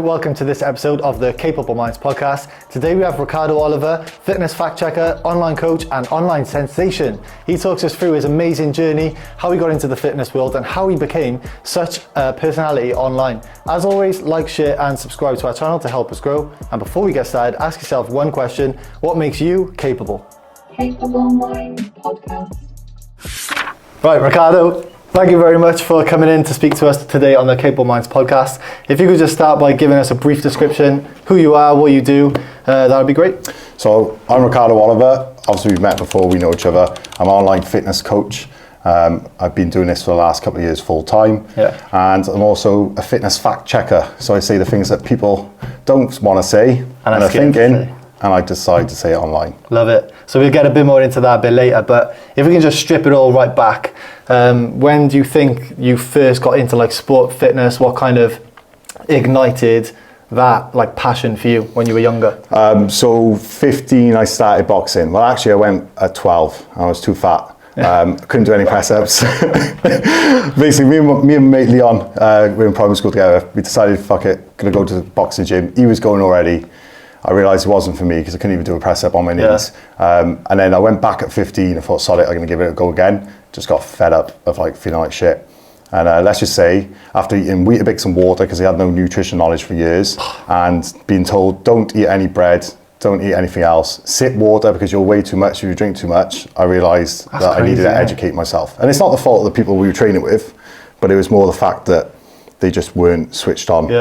welcome to this episode of the Capable Minds podcast. Today we have Riccardo Oliver, fitness fact checker, online coach and online sensation. He talks us through his amazing journey, how he got into the fitness world and how he became such a personality online. As always, like, share and subscribe to our channel to help us grow. And before we get started, ask yourself one question: what makes you capable? Capable Minds podcast. Right, Riccardo, thank you very much for coming in to speak to us today on the Capable Minds podcast. If you could just start by giving us a brief description, who you are, what you do, that would be great. So I'm Riccardo Oliver. Obviously we've met before, we know each other. I'm an online fitness coach. I've been doing this for the last couple of years full time. And I'm also a fitness fact checker. So I say the things that people don't want to say and are thinking, and I decide to say it online. Love it. So we'll get a bit more into that a bit later, but if we can just strip it all right back, when do you think you first got into like sport fitness? What kind of ignited that like passion for you when you were younger? So 15 I started boxing. Well, actually I went at 12. I was too fat. Couldn't do any press ups. Basically, me and mate Leon, we were in primary school together. We decided, fuck it, gonna go to the boxing gym. He was going already. I realised it wasn't for me because I couldn't even do a press up on my knees. And then I went back at 15. I thought, sod it, I'm gonna give it a go again. Just got fed up of like feeling like shit. And let's just say, after eating Weetabix and water, because he had no nutrition knowledge for years, and being told, don't eat any bread, don't eat anything else, sip water because you're way too much if you drink too much, I realised that I needed to educate myself. And it's not the fault of the people we were training with, but it was more the fact that they just weren't switched on.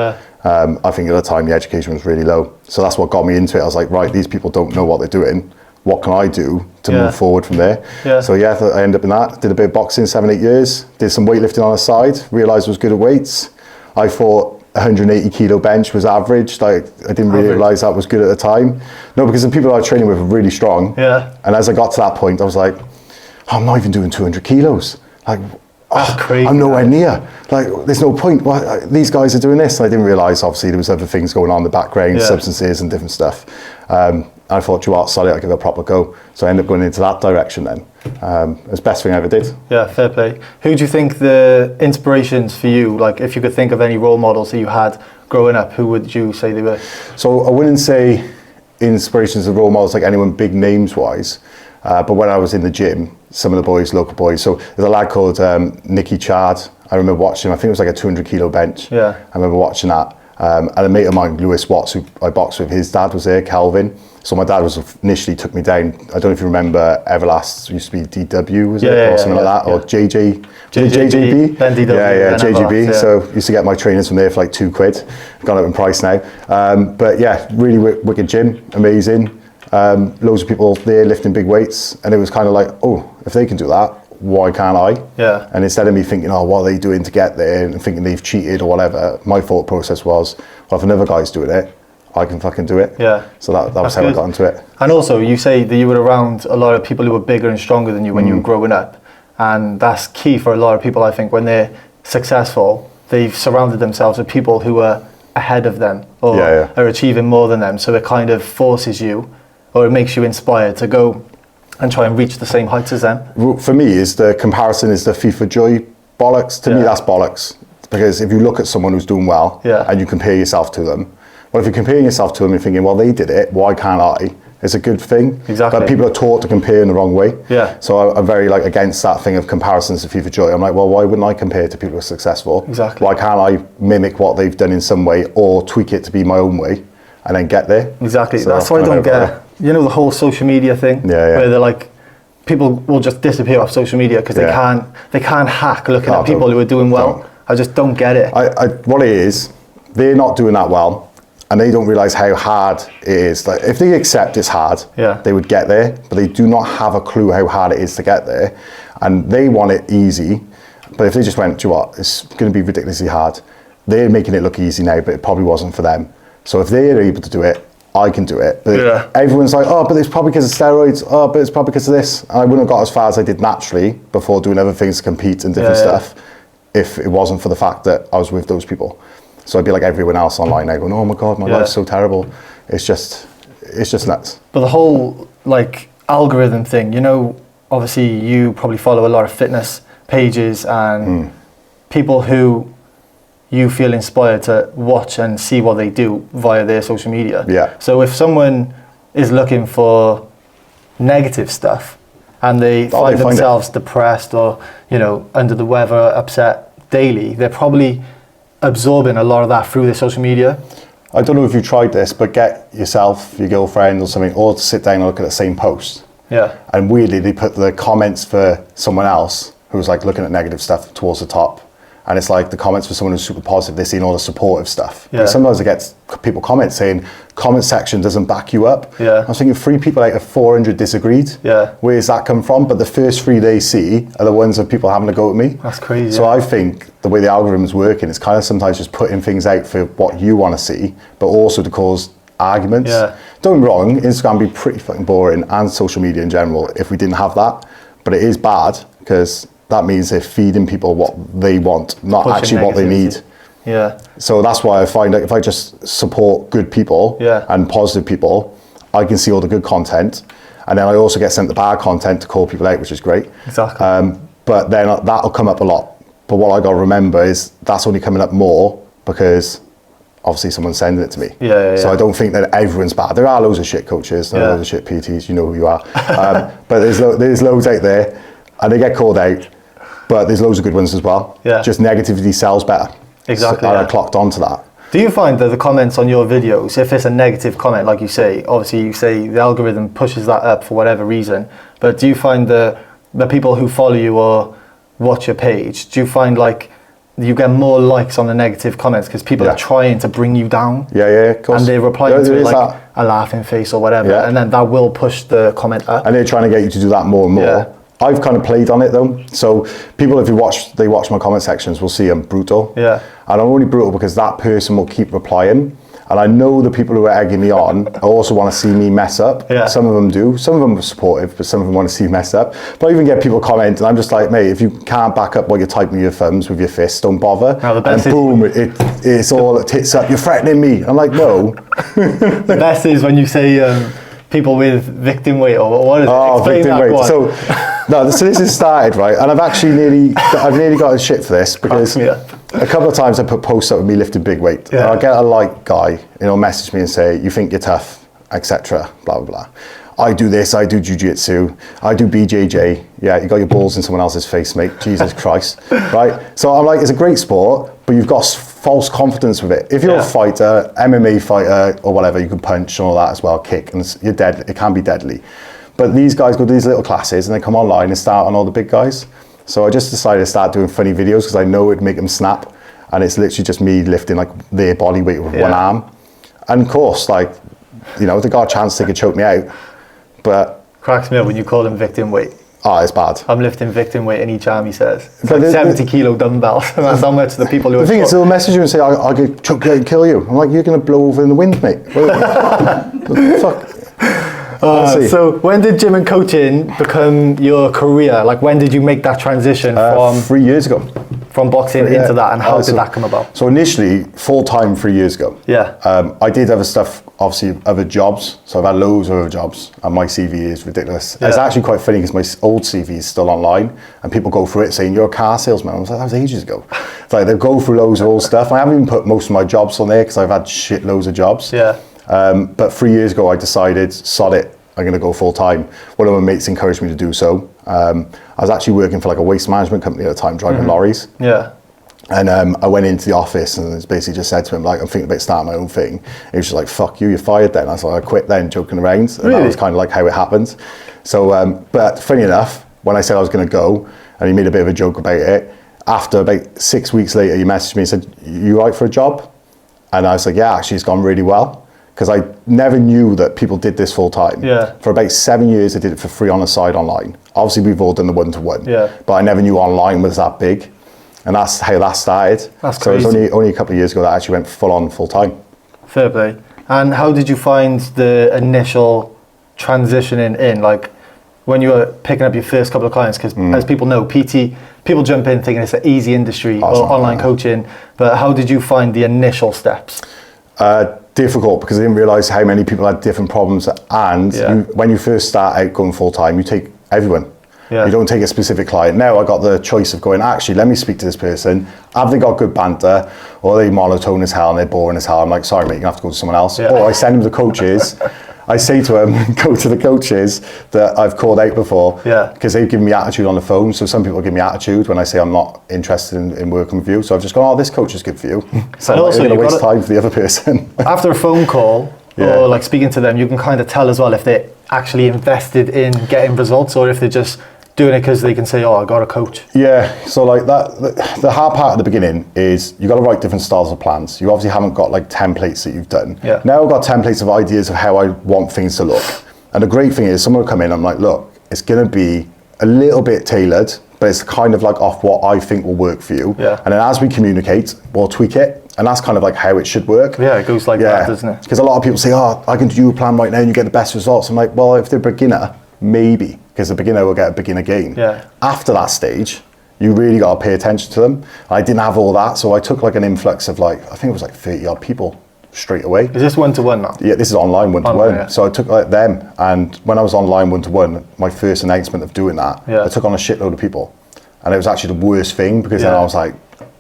I think at the time the education was really low. So that's what got me into it. I was like, right, these people don't know what they're doing. What can I do to move forward from there? So I ended up in that, did a bit of boxing, 7-8 years, did some weightlifting on the side, realised I was good at weights. I thought 180 kilo bench was average. Like I didn't really realise that was good at the time. No, because the people I was training with were really strong. And as I got to that point, I was like, oh, I'm not even doing 200 kilos. Like, crazy, I'm nowhere near. Like, there's no point. Why these guys are doing this? And I didn't realise, obviously, there was other things going on in the background, substances and different stuff. I thought, you know what, sorry, I'll give it a proper go. So I ended up going into that direction then. It was the best thing I ever did. Yeah, fair play. Who do you think the inspirations for you, like if you could think of any role models that you had growing up, who would you say they were? So I wouldn't say inspirations of role models like anyone big names wise, but when I was in the gym, some of the boys, local boys, so there's a lad called Nicky Chard. I remember watching him. I think it was like a 200 kilo bench. I remember watching that. And a mate of mine, Lewis Watts, who I boxed with, his dad was there, Calvin. So my dad was initially took me down. I don't know if you remember Everlast, used to be DW, was it? Or something like that, or JJB? Then DW. JGB. So used to get my trainers from there for like £2. Gone up in price now. But yeah, really wicked gym, amazing. Loads of people there lifting big weights. And it was kind of like, oh, if they can do that, why can't I? And instead of me thinking, oh, what are they doing to get there, and thinking they've cheated or whatever, my thought process was, well, if another guy's doing it, I can fucking do it. So that was how I got into it. And also, you say that you were around a lot of people who were bigger and stronger than you when you were growing up. And that's key for a lot of people, I think, when they're successful, they've surrounded themselves with people who are ahead of them or are achieving more than them. So it kind of forces you, or it makes you inspired to go and try and reach the same heights as them. For me, is the comparison is the FIFA joy bollocks. To me, that's bollocks. Because if you look at someone who's doing well and you compare yourself to them, well, if you're comparing yourself to them and thinking, well, they did it, why can't I? It's a good thing. But people are taught to compare in the wrong way. So I'm very like against that thing of comparisons to FIFA joy. I'm like, well, why wouldn't I compare to people who are successful? Why can't I mimic what they've done in some way or tweak it to be my own way and then get there? So that's why I don't get, you know, the whole social media thing where they're like, people will just disappear off social media because they can't hack looking at people who are doing well. I just don't get it. What it is, they're not doing that well. And they don't realise how hard it is. Like if they accept it's hard, they would get there, but they do not have a clue how hard it is to get there. And they want it easy, but if they just went, do you know what, it's going to be ridiculously hard. They're making it look easy now, but it probably wasn't for them. So if they're able to do it, I can do it. But everyone's like, oh, but it's probably because of steroids. Oh, but it's probably because of this. And I wouldn't have got as far as I did naturally before doing other things to compete and different stuff if it wasn't for the fact that I was with those people. So I'd be like everyone else online now going, oh my God, my life's so terrible. It's just nuts. But the whole like algorithm thing, you know, obviously you probably follow a lot of fitness pages and people who you feel inspired to watch and see what they do via their social media. Yeah. So if someone is looking for negative stuff and they find themselves depressed or, you know, under the weather, upset daily, they're probably absorbing a lot of that through their social media. I don't know if you tried this, but get yourself, your girlfriend or something, all to sit down and look at the same post. Yeah. And weirdly, they put the comments for someone else who's like looking at negative stuff towards the top. And it's like the comments for someone who's super positive, they're seeing all the supportive stuff. Yeah. But sometimes I get people comment saying, comment section doesn't back you up. Yeah. I was thinking 3 people out of 400 disagreed. Yeah. Where's that come from? But the first 3 they see are the ones of people having a go at me. That's crazy. So I think the way the algorithm's working, it's kind of sometimes just putting things out for what you want to see, but also to cause arguments. Yeah. Don't get me wrong, Instagram would be pretty fucking boring, and social media in general, if we didn't have that. But it is bad because that means they're feeding people what they want, not Pushing actually what they need. Yeah. So that's why I find that if I just support good people and positive people, I can see all the good content. And then I also get sent the bad content to call people out, which is great. Exactly. But then that'll come up a lot. But what I got to remember is that's only coming up more because obviously someone's sending it to me. So I don't think that everyone's bad. There are loads of shit coaches, there are loads of shit PTs, you know who you are. But there's loads out there and they get called out. But there's loads of good ones as well. Yeah. Just negativity sells better. Exactly. So I clocked onto that. Do you find that the comments on your videos, if it's a negative comment, like you say, obviously you say the algorithm pushes that up for whatever reason, but do you find the people who follow you or watch your page, do you find like you get more likes on the negative comments because people are trying to bring you down? Yeah, of course. And they reply to it like a laughing face or whatever, and then that will push the comment up. And they're trying to get you to do that more and more. Yeah. I've kind of played on it though. So people, if they watch my comment sections, will see I'm brutal. Yeah. And I'm only brutal because that person will keep replying. And I know the people who are egging me on also want to see me mess up. Yeah. Some of them do. Some of them are supportive, but some of them want to see me mess up. But I even get people comment, and I'm just like, mate, if you can't back up what you're typing with your thumbs with your fists, don't bother. Now, and boom, it's all tits up. You're threatening me. I'm like, no. The best is when you say people with victim weight, or what is it? Explain victim that weight. So this has started, right? And I've nearly got shit for this because a couple of times I put posts up with me lifting big weight. Yeah. And I'll get a like guy, message me and say, you think you're tough, etc. Blah, blah, blah. I do this, I do jiu-jitsu, I do BJJ. Yeah, you got your balls in someone else's face, mate. Jesus Christ, right? So I'm like, it's a great sport, but you've got false confidence with it. If you're a fighter, MMA fighter or whatever, you can punch and all that as well, kick, and you're dead. It can be deadly. But these guys go to these little classes and they come online and start on all the big guys. So I just decided to start doing funny videos because I know it'd make them snap. And it's literally just me lifting like their body weight with one arm. And of course, like, they got a chance they could choke me out. But cracks me up when you call them victim weight. Oh, it's bad. I'm lifting victim weight in each arm, he says. It's like 70 kilo dumbbells. And that's how much the people who The thing is, they'll message you and say, I'll get choke you out and kill you. I'm like, you're going to blow over in the wind, mate. What the fuck? So when did gym and coaching become your career? Like, when did you make that transition from 3 years ago? From boxing into that, and how did that come about? So initially, full-time 3 years ago. Yeah. I did other stuff, obviously, other jobs. So I've had loads of other jobs, and my CV is ridiculous. Yeah. It's actually quite funny because my old CV is still online, and people go through it saying, you're a car salesman. I was like, that was ages ago. It's like, they'll go through loads of old stuff. I haven't even put most of my jobs on there because I've had shitloads of jobs. Yeah. But 3 years ago, I decided, sod it, I'm going to go full time. One of my mates encouraged me to do so. I was actually working for like a waste management company at the time, driving lorries. Yeah. And I went into the office and basically just said to him, like, I'm thinking about starting my own thing. He was just like, fuck you, you're fired then. I was like, I quit then, joking around. And that was kind of like how it happened. So, but funny enough, when I said I was going to go, and he made a bit of a joke about it, after about 6 weeks later, he messaged me and said, you right for a job? And I was like, yeah, actually, it's gone really well. Because I never knew that people did this full time. Yeah. For about 7 years, I did it for free on the side online. Obviously, we've all done the one-to-one. Yeah. But I never knew online was that big. And that's how that started. That's so crazy. it was only a couple of years ago that I actually went full-on, full-time. Fair play. And how did you find the initial transitioning in? Like, when you were picking up your first couple of clients, because as people know, PT, people jump in thinking it's an easy industry or online coaching. But how did you find the initial steps? Difficult because I didn't realise how many people had different problems, and when you first start out going full time, you take everyone. Yeah. You don't take a specific client. Now I got the choice of going, actually, let me speak to this person. Have they got good banter? Or are they monotone as hell and they're boring as hell? I'm like, sorry, mate, you're going to have to go to someone else. Yeah. Or I send them to coaches. I say to them, go to the coaches that I've called out before. Yeah. Because they've given me attitude on the phone. So some people give me attitude when I say I'm not interested in working with you. So I've just gone, oh, this coach is good for you. So And I'm also not going to you've waste got time for the other person. After a phone call Yeah. or like speaking to them, you can kind of tell as well if they're actually invested in getting results or if they're just doing it because they can say, oh, I got a coach. Yeah, so like that, the hard part at the beginning is you got to write different styles of plans. You obviously haven't got like templates that you've done. Yeah. Now I've got templates of ideas of how I want things to look. And the great thing is someone will come in, I'm like, look, it's going to be a little bit tailored, but it's kind of like off what I think will work for you. Yeah. And then as we communicate, we'll tweak it. And that's kind of like how it should work. Yeah, it goes like that, doesn't it? Because a lot of people say, oh, I can do a plan right now and you get the best results. I'm like, well, if they're a beginner, maybe, because the beginner will get a beginner gain. Yeah. After that stage, you really got to pay attention to them. I didn't have all that, so I took like an influx of like, I think it was like 30 odd people straight away. Is this one-to-one now? Yeah, this is online one-to-one. Online, yeah. So I took like them, and when I was online one-to-one, my first announcement of doing that, Yeah. I took on a shitload of people. And it was actually the worst thing, because then Yeah. I was like,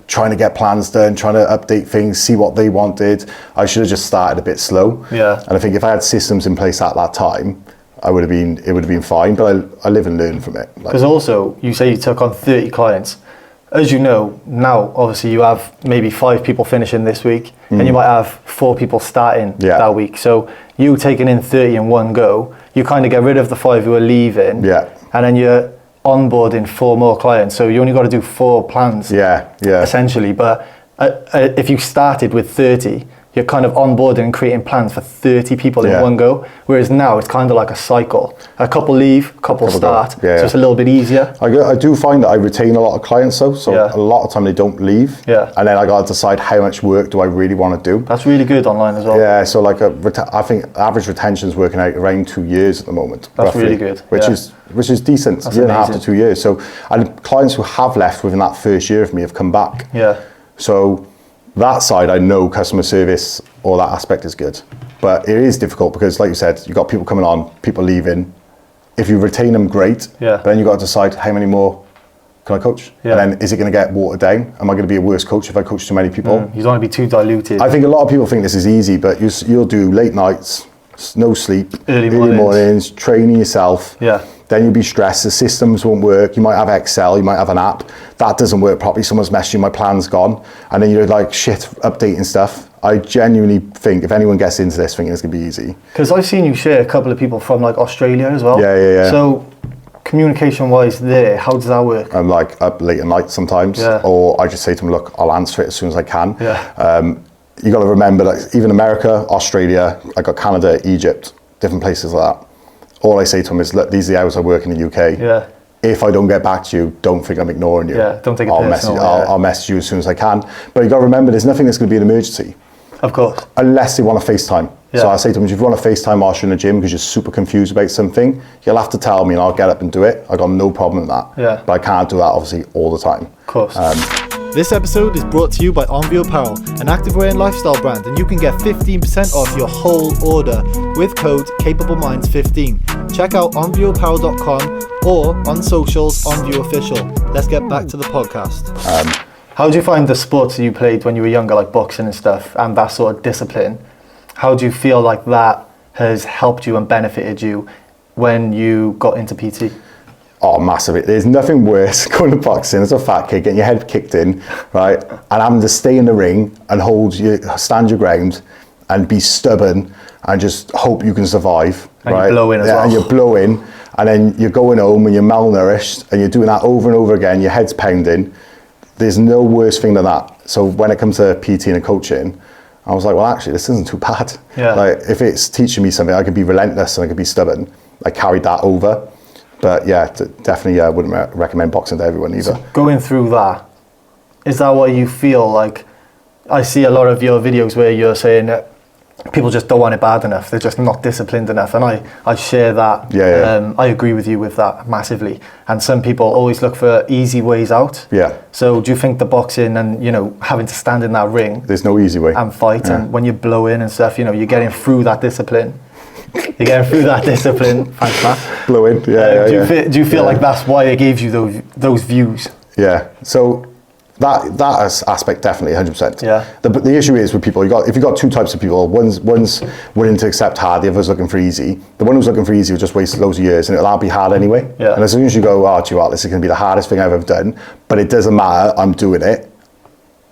trying to get plans done, trying to update things, see what they wanted. I should have just started a bit slow. Yeah. And I think if I had systems in place at that time, it would have been fine, but I live and learn from it. Like, Because also, you say you took on 30 clients. As you know, now, obviously, you have maybe 5 people finishing this week, and you might have 4 people starting Yeah. that week. So you taking in 30 in one go, you kind of get rid of the 5 who are leaving, Yeah. and then you're onboarding 4 more clients. So you only got to do 4 plans, yeah. essentially. But if you started with 30, you're kind of onboarding and creating plans for 30 people in Yeah. one go. Whereas now it's kind of like a cycle. A couple leave, a couple Couple go. start. Yeah, So it's a little bit easier. I do find that I retain a lot of clients though, so Yeah. a lot of time they don't leave. Yeah. And then I got to decide how much work do I really want to do. That's really good online as well. Yeah, so like I think average retention is working out around 2 years at the moment. That's roughly, really good, Which yeah. is decent. That's Year and a half to amazing. 2 years. So, and clients who have left within that first year of me have come back. Yeah. So that side, I know customer service, all that aspect is good. But it is difficult because, like you said, you've got people coming on, people leaving. If you retain them, great. Yeah. But then you've got to decide how many more can I coach? Yeah. And then is it going to get watered down? Am I going to be a worse coach if I coach too many people? You don't want to be too diluted. I think a lot of people think this is easy, but you'll do late nights, no sleep, Early mornings, training yourself. Yeah. Then you'll be stressed, the systems won't work. You might have Excel, you might have an app. That doesn't work properly. Someone's messaged you, my plan's gone. And then you're like, shit, updating stuff. I genuinely think if anyone gets into this thinking it's going to be easy. Because I've seen you share a couple of people from like Australia as well. Yeah. So communication wise there, how does that work? I'm like up late at night sometimes, Yeah. or I just say to them, look, I'll answer it as soon as I can. Yeah. You got to remember that even America, Australia, I got Canada, Egypt, different places like that. All I say to them is, look, these are the hours I work in the UK. Yeah. If I don't get back to you, don't think I'm ignoring you. Yeah, don't take it I'll personal, message, yeah. I'll message you as soon as I can. But you got to remember, there's nothing that's going to be an emergency Of course. unless they want to FaceTime. Yeah. So I say to them, if you want to FaceTime whilst you're in the gym because you're super confused about something, you'll have to tell me and I'll get up and do it. I got no problem with that. Yeah. But I can't do that obviously all the time. Of course. This episode is brought to you by Envio Apparel, an activewear and lifestyle brand, and you can get 15% off your whole order with code CapableMinds15. Check out envioapparel.com or on socials, EnvioOfficial. Let's get back to the podcast. How do you find the sports that you played when you were younger, like boxing and stuff, and that sort of discipline? How do you feel like that has helped you and benefited you when you got into PT? Oh, massive. There's nothing worse going to boxing as a fat kid, getting your head kicked in, right? And having to stay in the ring and stand your ground and be stubborn and just hope you can survive, And right? you blow in as well. And you're blowing, and then you're going home and you're malnourished and you're doing that over and over again, your head's pounding. There's no worse thing than that. So when it comes to PT and coaching, I was like, well, actually, this isn't too bad. Yeah. Like, if it's teaching me something, I could be relentless and I could be stubborn. I carried that over. But yeah, definitely wouldn't recommend boxing to everyone either. Going through that, is that what you feel like? I see a lot of your videos where you're saying that people just don't want it bad enough. They're just not disciplined enough. And I share that. Yeah. I agree with you with that massively. And some people always look for easy ways out. Yeah. So do you think the boxing and, having to stand in that ring There's no easy way. and fight, and when you blow in and stuff, you're getting through that discipline? You're getting through that discipline. Thanks, Matt. Blow in. Do you feel like that's why it gave you those views? Yeah. So that aspect definitely 100%. Yeah. But the issue is with people, if you've got two types of people, one's willing to accept hard, the other's looking for easy. The one who's looking for easy will just waste loads of years and it'll be hard anyway. Yeah. And as soon as you go, oh, do you know what, this is going to be the hardest thing I've ever done, but it doesn't matter, I'm doing it,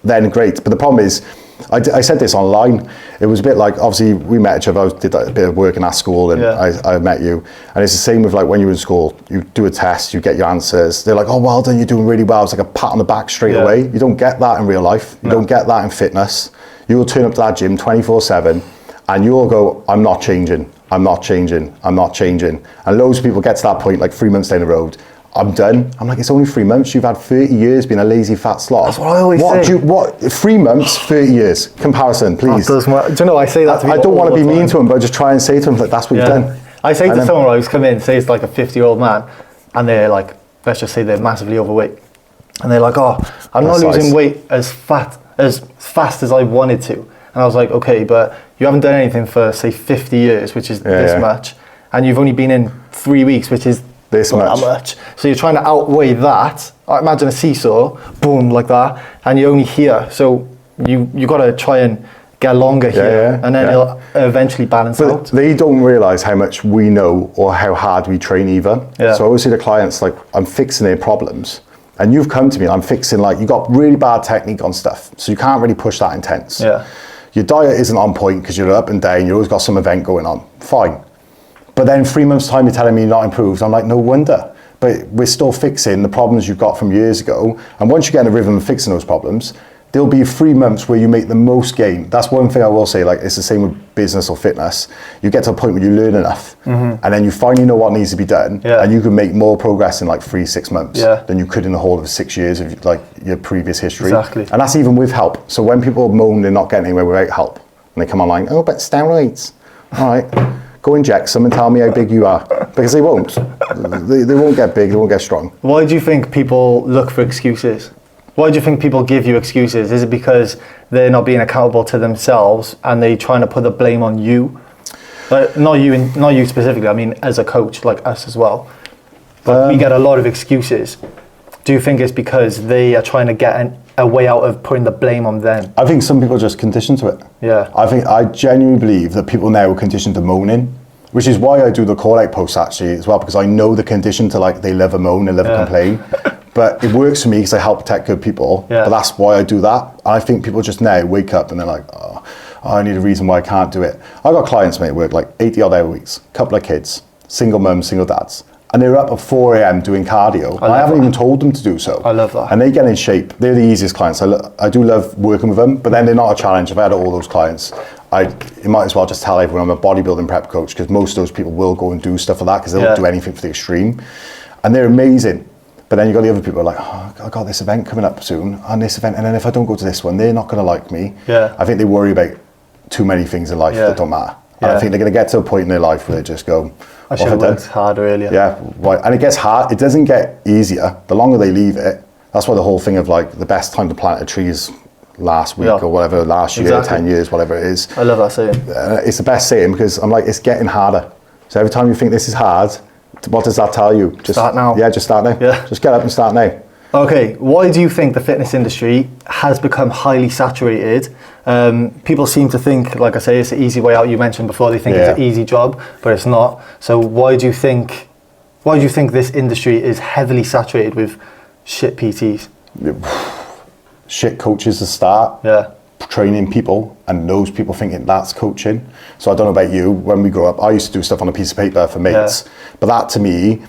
then great. But the problem is, I said this online. It was a bit like, obviously we met each other. I did a bit of work in our school, and I met you. And it's the same with like when you're in school, you do a test, you get your answers. They're like, oh, well done, you're doing really well. It's like a pat on the back straight away. You don't get that in real life. You don't get that in fitness. You will turn up to that gym 24/7, and you'll go, I'm not changing. I'm not changing. I'm not changing. And loads of people get to that point, like 3 months down the road. I'm done. I'm like, it's only 3 months. You've had 30 years being a lazy fat slob. That's what I always say. 3 months, 30 years. Comparison, please. Do you know, I say that to people. I don't want to be mean to him, but I just try and say to him, like, that's what you've done. I say to someone who's come in, say it's like a 50-year-old man, and they're like, let's just say they're massively overweight. And they're like, oh, I'm not losing weight as fast as I wanted to. And I was like, okay, but you haven't done anything for, say, 50 years, which is this much. And you've only been in 3 weeks, which is this much. So you're trying to outweigh that. I imagine a seesaw, boom, like that, and you're only here. So you got to try and get longer here, and then it'll eventually balance out. They don't realise how much we know or how hard we train either. So I always say to clients, like, I'm fixing their problems. And you've come to me and I'm fixing, like, you got really bad technique on stuff. So you can't really push that intense. Your diet isn't on point because you're up and down. You always got some event going on. Fine. But then 3 months time you're telling me you're not improved. I'm like, no wonder. But we're still fixing the problems you've got from years ago. And once you get in a rhythm of fixing those problems, there'll be 3 months where you make the most gain. That's one thing I will say, like, it's the same with business or fitness. You get to a point where you learn enough and then you finally know what needs to be done and you can make more progress in like 3-6 months than you could in the whole of 6 years of like your previous history. Exactly. And that's even with help. So when people moan they're not getting anywhere without help and they come online, oh, but steroids. All right. Go inject some and tell me how big you are. Because they won't. They won't get big, they won't get strong. Why do you think people look for excuses? Why do you think people give you excuses? Is it because they're not being accountable to themselves and they trying to put the blame on you? But not you specifically, I mean as a coach, like us as well. But we get a lot of excuses. Do you think it's because they are trying to get a way out of putting the blame on them? I think some people are just conditioned to it. I genuinely believe that people now are conditioned to moaning, which is why I do the call out posts actually as well, because I know the condition to, like, they love a moan and love a complain. But it works for me because I help protect good people. But that's why I do that. And I think people just now wake up and they're like, oh, I need a reason why I can't do it. I've got clients, mate, work like 80 odd hour weeks, couple of kids, single mums, single dads. And they're up at 4 a.m. doing cardio. I haven't even told them to do so. I love that. And they get in shape. They're the easiest clients. I do love working with them, but then they're not a challenge. I've had all those clients. You might as well just tell everyone I'm a bodybuilding prep coach, because most of those people will go and do stuff like that because they'll do anything for the extreme. And they're amazing. But then you got the other people who are like, oh, I got this event coming up soon, and this event, and then if I don't go to this one, they're not going to like me. I think they worry about too many things in life that don't matter. And I think they're going to get to a point in their life where they just go, I should have worked harder earlier. And it gets hard. It doesn't get easier the longer they leave it. That's why the whole thing of like the best time to plant a tree is last week or whatever, last year, 10 years, whatever it is. I love that saying. It's the best saying because I'm like, it's getting harder. So every time you think this is hard, what does that tell you? Just start now. Yeah, just start now. Just get up and start now. Okay, why do you think the fitness industry has become highly saturated? People seem to think, like I say, it's an easy way out. You mentioned before, they think it's an easy job, but it's not. So why do you think this industry is heavily saturated with shit PTs? Shit coaches to start. Training people, and those people thinking that's coaching. So I don't know about you, when we grew up, I used to do stuff on a piece of paper for mates, but that to me,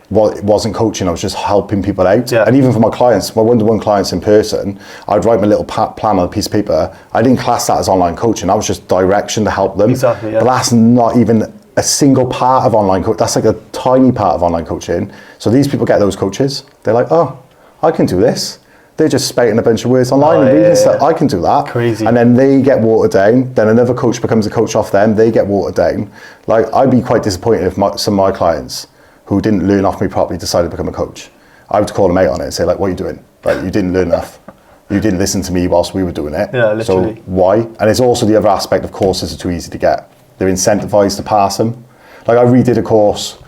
well, it wasn't coaching. I was just helping people out. And even for my clients, my one-to-one clients in person, I'd write my little plan on a piece of paper. I didn't class that as online coaching. I was just direction to help them. But that's not even a single part of online coaching. That's like a tiny part of online coaching. So these people get those coaches. They're like, oh, I can do this. They're just spouting a bunch of words online and reading stuff. I can do that. Crazy. And then they get watered down. Then another coach becomes a coach off them. They get watered down. Like, I'd be quite disappointed if some of my clients who didn't learn off me properly decided to become a coach. I would call them out on it and say, like, what are you doing? Like, you didn't learn enough. You didn't listen to me whilst we were doing it. Literally. So why? And it's also the other aspect of courses are too easy to get. they're incentivized to pass them. Like I redid a course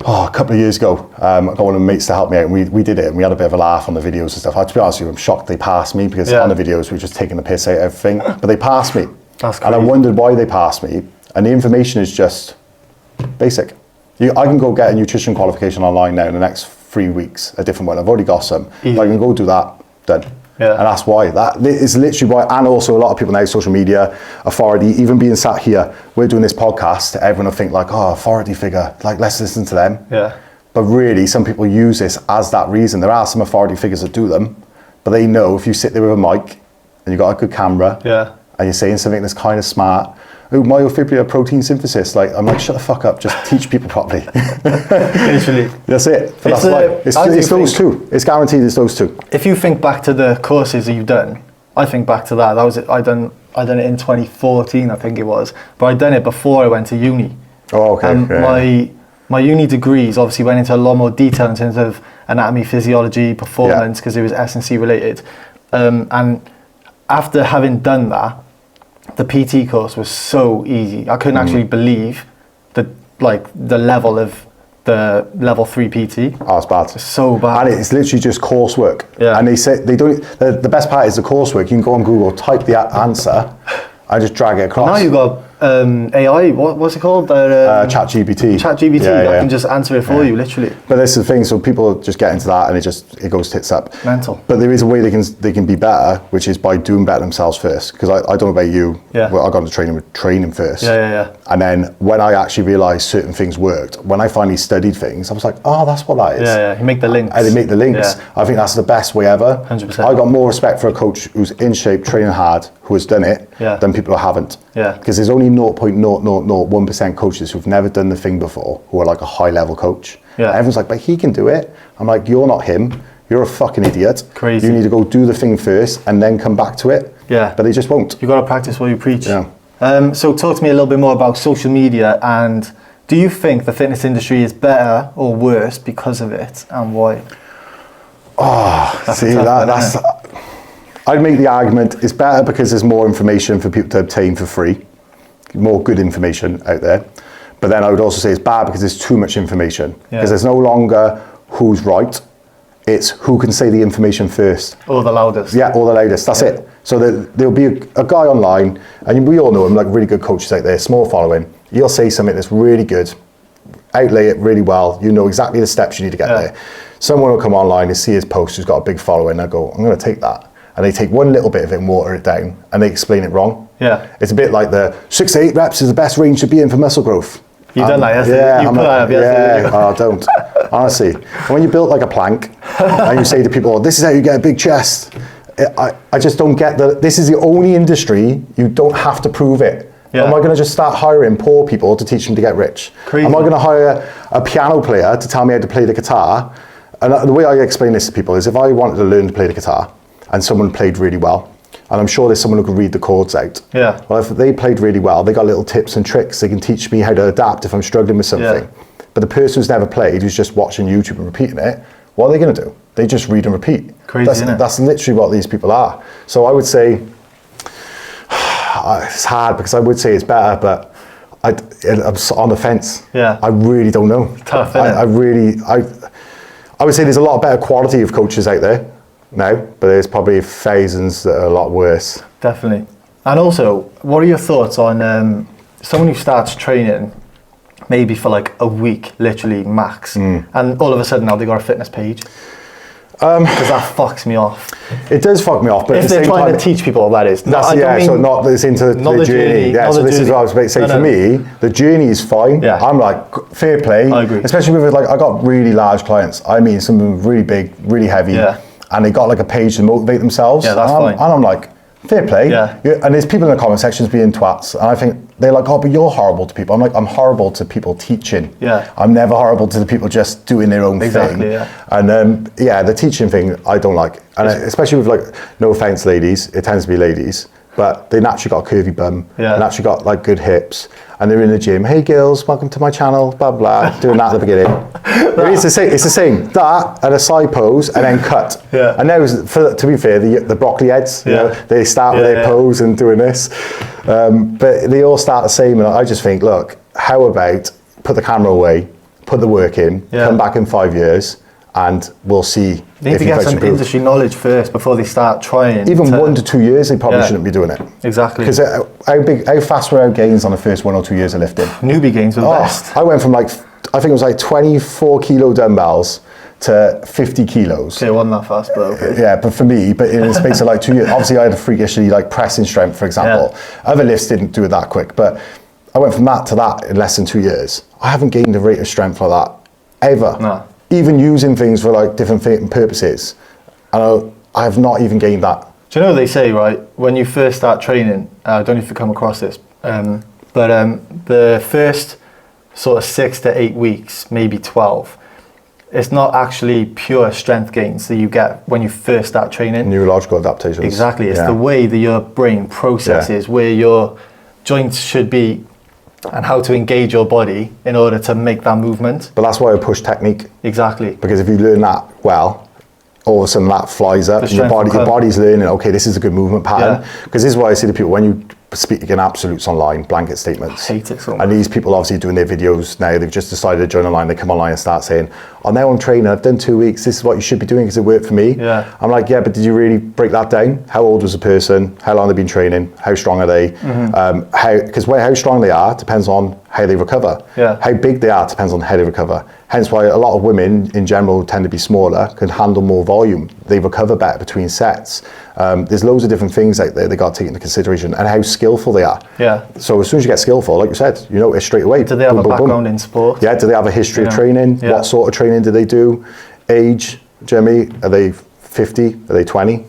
a couple of years ago. I got one of my mates to help me out, and we did it, and we had a bit of a laugh on the videos and stuff. To be honest with you, I'm shocked they passed me, because on the videos we were just taking the piss out of everything, but they passed me. That's crazy. And I wondered why they passed me, and the information is just basic. I can go get a nutrition qualification online now in the next 3 weeks, a different one. I've already got some. I can go do that, done. Yeah. And that's why. That is literally why. And also a lot of people now, social media, authority, even being sat here, we're doing this podcast, everyone will think like, oh, authority figure, like let's listen to them. Yeah. But really, some people use this as that reason. There are some authority figures that do them, but they know if you sit there with a mic and you've got a good camera, and you're saying something that's kind of smart, oh, myofibrillar protein synthesis, like I'm like, shut the fuck up, just teach people properly. Literally. That's it. But that's why. It's those two. It's guaranteed it's those two. If you think back to the courses that you've done, I think back to that. That was it. I done it in 2014, I think it was. But I'd done it before I went to uni. Oh, okay. And my uni degrees obviously went into a lot more detail in terms of anatomy, physiology, performance, because it was S&C related. And after having done that, the PT course was so easy. I couldn't actually believe the level of the level 3 PT. Oh, it's bad. It's so bad. And it's literally just coursework. Yeah. And they say they don't. The best part is the coursework. You can go on Google, type the answer, and just drag it across. Now you've got AI. What's it called? ChatGPT. ChatGPT. Yeah, that can just answer it for you, literally. But that's the thing. So people just get into that, and it goes tits up. Mental. But there is a way they can be better, which is by doing better themselves first. Because I don't know about you. Yeah. Well, I got into training with training first. Yeah. And then when I actually realised certain things worked, when I finally studied things, I was like, oh, that's what that is. Yeah. You make the links. And they make the links. Yeah. I think that's the best way ever. 100%. I got more respect for a coach who's in shape, training hard, who has done it, than people who haven't. Yeah. Because there's only 0.0001% coaches who've never done the thing before, who are like a high level coach. Yeah. Everyone's like, but he can do it. I'm like, you're not him. You're a fucking idiot. Crazy. You need to go do the thing first and then come back to it. Yeah. But they just won't. You got to practice what you preach. Yeah. So talk to me a little bit more about social media, and do you think the fitness industry is better or worse because of it, and why? That's I'd make the argument it's better because there's more information for people to obtain for free, more good information out there. But then I would also say it's bad because there's too much information. Because there's no longer who's right, it's who can say the information first. Or the loudest. Yeah, or the loudest, that's it. So there'll be a guy online, and we all know him, like really good coaches out there, small following. He'll say something that's really good, outlay it really well, you know exactly the steps you need to get there. Someone will come online and see his post who's got a big following, and go, I'm going to take that. And they take one little bit of it and water it down, and they explain it wrong. Yeah. It's a bit like the 6 to 8 reps is the best range to be in for muscle growth. You've done that yesterday. Yeah, you put that up yesterday. Yeah, don't. Honestly. When you built like a plank, and you say to people, this is how you get a big chest, I just don't get that. This is the only industry you don't have to prove it. Yeah. Am I going to just start hiring poor people to teach them to get rich? Crazy. Am I going to hire a piano player to tell me how to play the guitar? And the way I explain this to people is if I wanted to learn to play the guitar, and someone played really well, and I'm sure there's someone who could read the chords out. Yeah. Well, if they played really well, they got little tips and tricks. They can teach me how to adapt if I'm struggling with something. Yeah. But the person who's never played, who's just watching YouTube and repeating it, what are they going to do? They just read and repeat. Crazy, isn't it? That's literally what these people are. So I would say, it's hard because I would say it's better, but I'm on the fence. Yeah. I really don't know. It's tough, isn't it? I would say there's a lot better quality of coaches out there now, but there's probably thousands that are a lot worse. Definitely. And also, what are your thoughts on someone who starts training maybe for like a week, literally max, and all of a sudden now they got a fitness page? Because that fucks me off. It does fuck me off, but if they're trying to teach people, that is. So not this into the journey. Yeah, so this is what I was about to say. For me, the journey is fine. Yeah. I'm like, fair play. I agree. Especially with like, I got really large clients. I mean, some of them really big, really heavy. Yeah. And they got like a page to motivate themselves. Yeah, that's fine. And I'm like, fair play. Yeah. And there's people in the comment sections being twats, and I think they're like, oh, but you're horrible to people. I'm like, I'm horrible to people teaching. Yeah. I'm never horrible to the people just doing their own thing. Yeah. And the teaching thing I don't like, and especially with like, no offense, ladies, it tends to be ladies but they naturally got a curvy bum, Yeah. they naturally got like good hips, and they're in the gym. Hey girls, welcome to my channel. Blah blah. Doing that at the beginning. It's the same. It's the same. That and a side pose, and then cut. Yeah. And now, to be fair, the broccoli heads, you know, they start with their pose and doing this, but they all start the same. And I just think, look, how about put the camera away, put the work in, come back in 5 years, and we'll see. They need to get some industry knowledge first before they start trying. Even 1 to 2 years, they probably shouldn't be doing it. Exactly. Because how fast were our gains on the first 1 or 2 years of lifting? Newbie gains were the best. I went from like, I think it was like 24 kilo dumbbells to 50 kilos. Okay, it wasn't that fast, but okay. Yeah, but for me, but in the space of like 2 years, obviously I had a freakishly like pressing strength, for example. Other lifts didn't do it that quick, but I went from that to that in less than 2 years. I haven't gained a rate of strength like that ever. No. Even using things for like different purposes. And I have not even gained that. Do you know what they say, right? When you first start training, I don't know if you come across this, but the first sort of 6 to 8 weeks, maybe 12, it's not actually pure strength gains that you get when you first start training. Neurological adaptations. Exactly. It's the way that your brain processes where your joints should be and how to engage your body in order to make that movement. But that's why I push technique. Exactly. Because if you learn that well, all of a sudden that flies up and your body's learning, okay, this is a good movement pattern. Because this is why I say to people, when you speak in absolutes online, blanket statements. I hate it so much. And these people obviously doing their videos now, they've just decided to join online, they come online and start saying, oh, now I'm training, I've done 2 weeks, this is what you should be doing because it worked for me. Yeah. I'm like, yeah, but did you really break that down? How old was the person? How long they've been training? How strong are they? Because how strong they are depends on how they recover. Yeah. How big they are depends on how they recover. Hence why a lot of women in general tend to be smaller, can handle more volume. They recover better between sets. There's loads of different things out there they got to take into consideration and how skillful they are. Yeah. So as soon as you get skillful, like you said, you notice straight away. Do they have a background in sport? Yeah, do they have a history of training? Yeah. What sort of training do they do? Age, Jimmy, are they 50? Are they 20?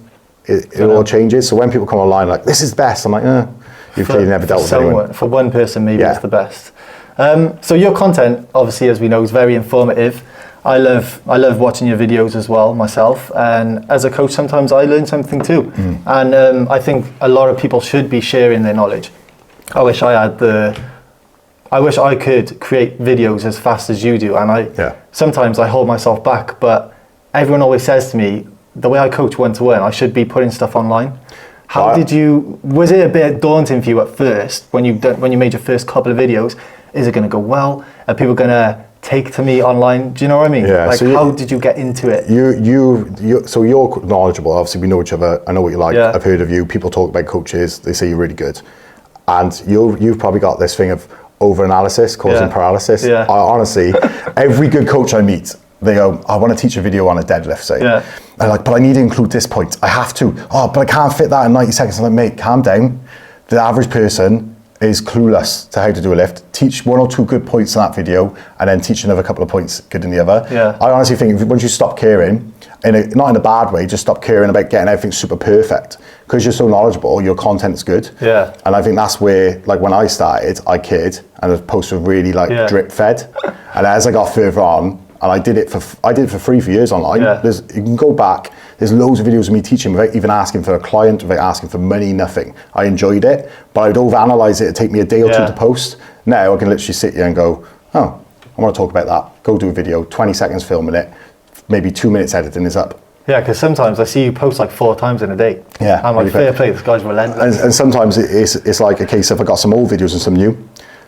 It all changes. So when people come online like, this is the best, I'm like, you've clearly never dealt with anyone. For one person, maybe it's the best. So your content, obviously, as we know, is very informative. I love watching your videos as well myself, and as a coach sometimes I learn something too. And I think a lot of people should be sharing their knowledge. I wish I could create videos as fast as you do, and sometimes I hold myself back, but everyone always says to me, the way I coach one-to-one, I should be putting stuff online. Was it a bit daunting for you at first when you made your first couple of videos? Is it going to go well? Are people going to take to me online? Do you know what I mean? Yeah. Like, how did you get into it? So you're knowledgeable. Obviously, we know each other. I know what you like. Yeah. I've heard of you. People talk about coaches. They say you're really good. And you've probably got this thing of over-analysis causing paralysis. Yeah. Honestly, every good coach I meet, they go, I want to teach a video on a deadlift, say. Yeah. I'm like, but I need to include this point. I have to. Oh, but I can't fit that in 90 seconds. I'm like, mate, calm down. The average person is clueless to how to do a lift. Teach 1 or 2 good points in that video and then teach another couple of points good in the other. Yeah. I honestly think once you stop caring, not in a bad way, just stop caring about getting everything super perfect. Because you're so knowledgeable, your content's good. Yeah. And I think that's where, like when I started, I cared and the posts were really like drip fed. And as I got further on, and I did it for free for years online. Yeah. You can go back. There's loads of videos of me teaching without even asking for a client, without asking for money, nothing. I enjoyed it, but I'd overanalyze it. It'd take me a day or two to post. Now I can literally sit here and go, oh, I want to talk about that. Go do a video, 20 seconds filming it, maybe 2 minutes editing is up. Yeah, because sometimes I see you post like 4 times in a day. Yeah. I'm like, fair play, this guy's relentless. And sometimes it's like a case of I got some old videos and some new.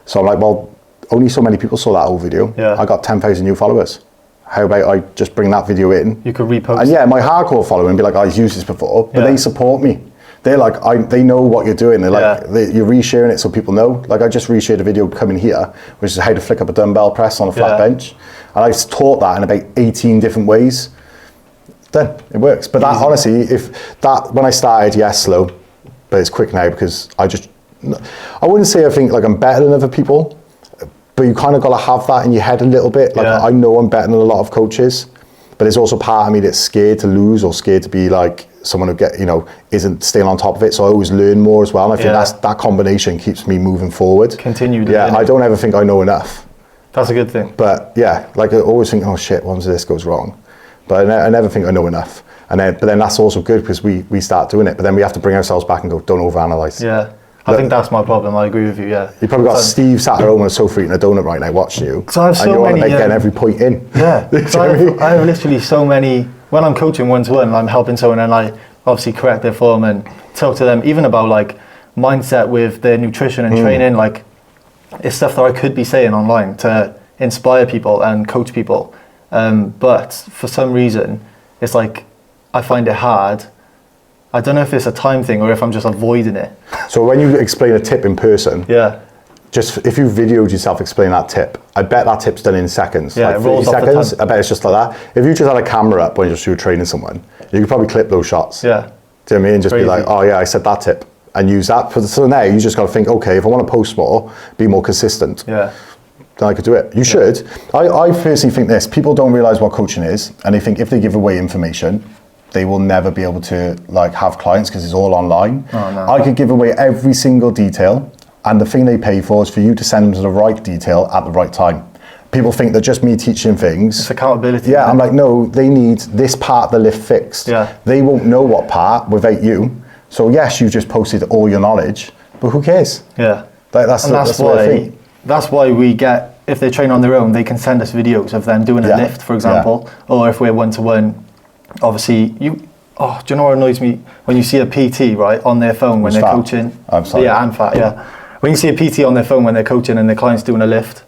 So I'm like, well, only so many people saw that old video. Yeah. I got 10,000 new followers. How about I just bring that video in? You could repost. And my hardcore following be like, I've used this before, but they support me. They're like, they know what you're doing. They're like, you're resharing it so people know. Like I just reshared a video coming here, which is how to flick up a dumbbell press on a flat bench. And I taught that in about 18 different ways. Then it works. But that honestly, when I started, slow, but it's quick now because I wouldn't say I think like I'm better than other people, but you kind of got to have that in your head a little bit. Like I know I'm better than a lot of coaches, but there's also part of me that's scared to lose or scared to be like someone who isn't staying on top of it. So I always learn more as well. And I think that combination keeps me moving forward. Continue learning. Yeah, I don't ever think I know enough. That's a good thing. But like I always think, oh shit, what if this goes wrong? But I never think I know enough. but then that's also good because we start doing it, but then we have to bring ourselves back and go, don't overanalyze. Yeah. I think that's my problem. I agree with you. Yeah. You probably got Steve sat at home on a sofa eating a donut right now watching you. So I have so and you want to many, getting every point in. Yeah. So I have literally so many, when I'm coaching one-to-one, I'm helping someone and I obviously correct their form and talk to them even about like mindset with their nutrition and training. Like it's stuff that I could be saying online to inspire people and coach people. But for some reason, it's like, I find it hard. I don't know if it's a time thing or if I'm just avoiding it. So when you explain a tip in person, just if you videoed yourself explain that tip, I bet that tip's done in seconds. Yeah, like it rolls 30 off the seconds. tongue. I bet it's just like that. If you just had a camera up when you were training someone, you could probably clip those shots. Yeah. Do you know what I mean? And just be like, oh yeah, I said that tip, and use that. So now you just got to think, okay, if I want to post more, be more consistent. Yeah. Then I could do it. You should. I personally think this. People don't realize what coaching is, and they think if they give away information, they will never be able to like have clients because it's all online. Oh, no. I could give away every single detail, and the thing they pay for is for you to send them to the right detail at the right time. People think that just me teaching things. It's accountability. Yeah, I'm like, no, they need this part of the lift fixed. Yeah. They won't know what part without you. So yes, you just posted all your knowledge, but who cares? Yeah. That's the way I think. That's why we get, if they train on their own, they can send us videos of them doing a lift, for example, or if we're one-to-one, obviously, do you know what annoys me? When you see a PT, right, on their phone when they're fat. coaching. I'm sorry. Yeah, and fat, yeah. When you see a PT on their phone when they're coaching and their client's doing a lift,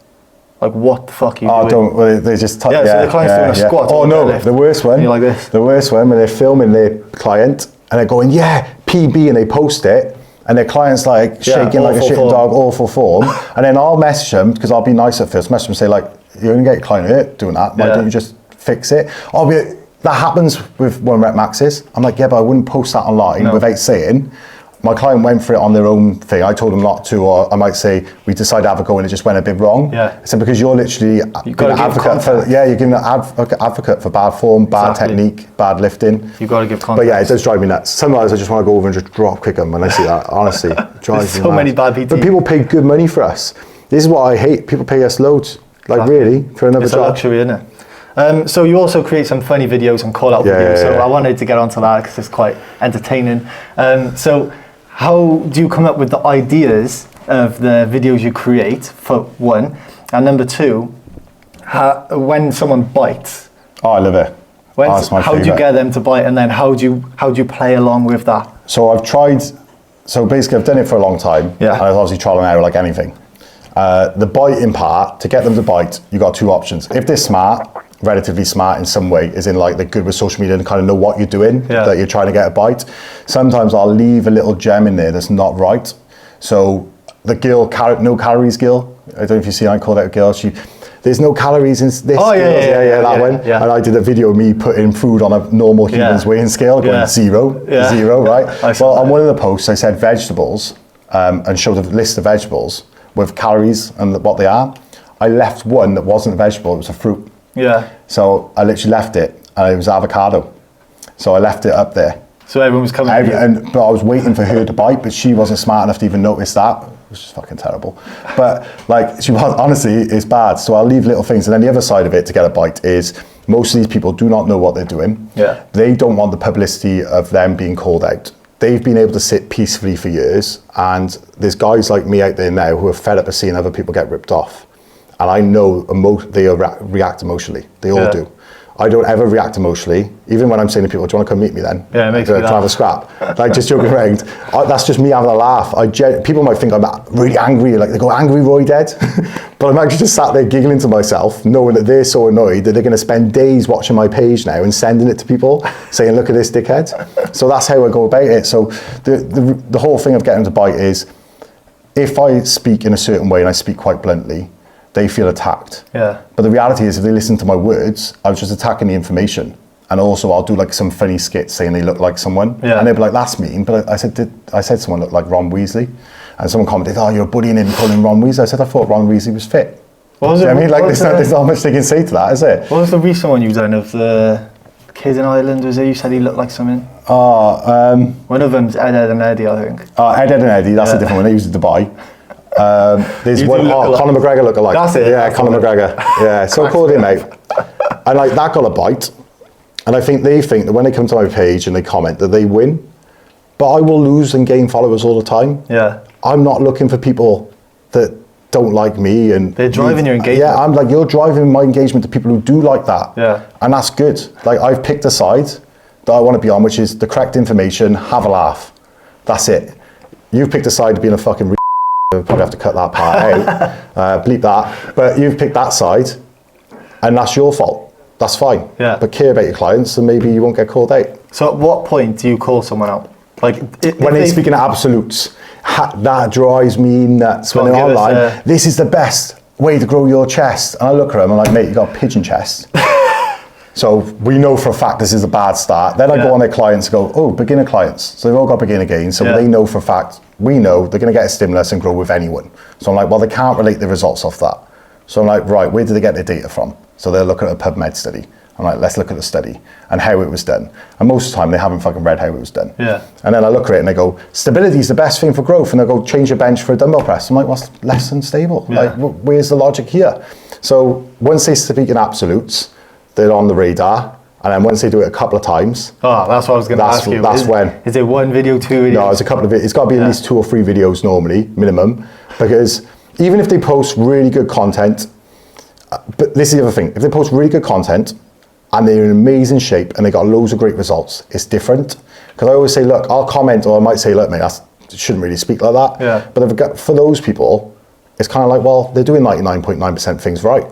like, what the fuck are you doing? Well, they just so the client's doing a squat. Oh or a no, lift, the worst one. and you're like this. The worst one when they're filming their client and they're going, yeah, PB, and they post it, and their client's like shaking like a awful shitting form. dog, awful form. And then I'll message them because I'll be nice at first. Message them and say like, you're gonna get your client hurt doing that. Why don't you just fix it? That happens with one rep maxes. I'm like, yeah, but I wouldn't post that online without saying. My client went for it on their own thing. I told them not to, or I might say we decided to have a go and it just went a bit wrong. Yeah. I said because you're literally You've got to give context. you're giving an advocate for bad form, bad technique, bad lifting. You've got to give context. But yeah, it does drive me nuts. Sometimes I just want to go over and just drop kick them when I see that. Honestly, it drives me so mad. many bad PTs. But people pay good money for us. This is what I hate. People pay us loads. Like really, for another It's job. a luxury, isn't it? So you also create some funny videos and call out videos. So I wanted to get onto that because it's quite entertaining. So how do you come up with the ideas of the videos you create, for one? And number two, when someone bites, Oh, I love it. That's my how do you favourite. get them to bite, and then how do you play along with that? So basically I've done it for a long time. Yeah. And I've obviously trial and error like anything. The biting part, to get them to bite, you got two options. If they're smart, relatively smart in some way, as in like they're good with social media and kind of know what you're doing, that you're trying to get a bite. Sometimes I'll leave a little gem in there that's not right. So the girl, no calories girl, I don't know if you see, I call that a girl, there's no calories in this. Oh, yeah, that one. Yeah. And I did a video of me putting food on a normal human's weighing scale, going zero, right? Well, on one of the posts, I said vegetables and showed a list of vegetables with calories and what they are. I left one that wasn't a vegetable, it was a fruit. Yeah. So I literally left it, and it was avocado. So I left it up there. So everyone was coming. But I was waiting for her to bite, but she wasn't smart enough to even notice that. Which is fucking terrible. But like, she was, honestly, it's bad. So I'll leave little things. And then the other side of it to get a bite is most of these people do not know what they're doing. Yeah. They don't want the publicity of them being called out. They've been able to sit peacefully for years. And there's guys like me out there now who are fed up of seeing other people get ripped off. And I know they react emotionally. They all do. I don't ever react emotionally, even when I'm saying to people, do you want to come meet me then? Yeah, it makes me try to have a scrap. Like, just joking around. That's just me having a laugh. People might think I'm really angry, like they go, angry Roy dead. But I'm actually just sat there giggling to myself, knowing that they're so annoyed that they're going to spend days watching my page now and sending it to people, saying, look at this dickhead. So that's how I go about it. So the whole thing of getting to bite is, if I speak in a certain way and I speak quite bluntly, they feel attacked. Yeah. But the reality is, if they listen to my words, I was just attacking the information. And also I'll do like some funny skits saying they look like someone. Yeah. And they'll be like, that's mean. But I said someone looked like Ron Weasley. And someone commented, oh, you're bullying him, calling him Ron Weasley. I said, I thought Ron Weasley was fit. What was it? I mean, like, there's not much they can say to that, is it? What was the recent one you done of the kid in Ireland? Was it you said he looked like something? One of them's Ed and Eddie, I think. Ed and Eddie, that's a different one. They used to Dubai. There's one, Conor McGregor look-alike. That's it. Yeah, Conor McGregor. Yeah, so I called him out. And like, that got a bite. And I think they think that when they come to my page and they comment that they win, but I will lose and gain followers all the time. Yeah. I'm not looking for people that don't like me, and they're driving your engagement. Yeah, I'm like, you're driving my engagement to people who do like that. Yeah. And that's good. Like, I've picked a side that I want to be on, which is the correct information, have a laugh. That's it. You've picked a side of being a fucking I'll probably have to cut that part out, bleep that. But you've picked that side, and that's your fault. That's fine. Yeah. But care about your clients, and maybe you won't get called out. So at what point do you call someone out? Like when they're speaking in absolutes, that drives me nuts. When they're online, this is the best way to grow your chest. And I look at them, I'm like, mate, you got a pigeon chest. So we know for a fact this is a bad start. Then I go on their clients and go, oh, beginner clients. So they've all got beginner gains. So they know for a fact, we know they're going to get a stimulus and grow with anyone. So I'm like, well, they can't relate the results off that. So I'm like, right, where did they get their data from? So they'll look at a PubMed study. I'm like, let's look at the study and how it was done. And most of the time they haven't fucking read how it was done. Yeah. And then I look at it and they go, stability is the best thing for growth. And they'll go, change your bench for a dumbbell press. I'm like, what's less than stable? Yeah. Like, where's the logic here? So once they speak in absolutes, they're on the radar. And then once they do it a couple of times, oh, that's what I was going to ask you. That's when. Is it one video, 2 videos? No, it's a couple of it. It's got to be at least 2 or 3 videos normally, minimum, because even if they post really good content, but this is the other thing, if they post really good content and they're in amazing shape and they got loads of great results, it's different. Because I always say, look, I'll comment, or I might say, look, mate, I shouldn't really speak like that. Yeah. But for those people, it's kind of like, well, they're doing 99.9% things right.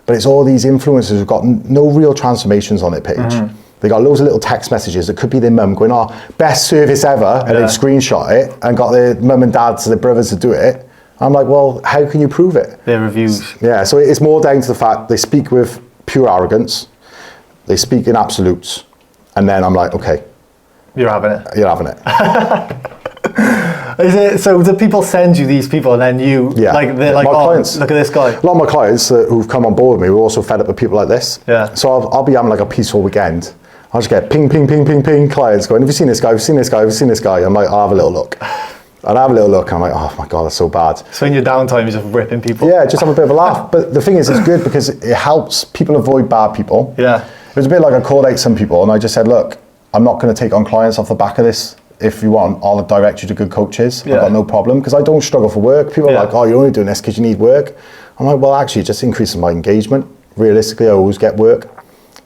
But it's all these influencers who've got no real transformations on their page. Mm-hmm. They got loads of little text messages that could be their mum going, oh, best service ever, and they've screenshot it and got their mum and dads, their brothers to do it. I'm like, well, how can you prove it? Their reviews. Yeah, so it's more down to the fact they speak with pure arrogance, they speak in absolutes, and then I'm like, okay. You're having it. You're having it. Is it, so do people send you these people and then you, like, they're like, oh, clients, look at this guy? A lot of my clients who've come on board with me were also fed up with people like this. Yeah. So I'll be having like a peaceful weekend. I'll just get ping, ping, ping, ping, ping, clients going, have you seen this guy? Have you seen this guy? Have you seen this guy? I'm like, I'll have a little look. And I have a little look and I'm like, oh my God, that's so bad. So in your downtime, you're just ripping people? Yeah, just have a bit of a laugh. But the thing is, it's good because it helps people avoid bad people. Yeah. It was a bit like I called out some people and I just said, look, I'm not going to take on clients off the back of this. If you want, I'll direct you to good coaches. I've got no problem because I don't struggle for work. People are like, oh, you're only doing this because you need work. I'm like, well, actually, it just increases my engagement. Realistically, I always get work.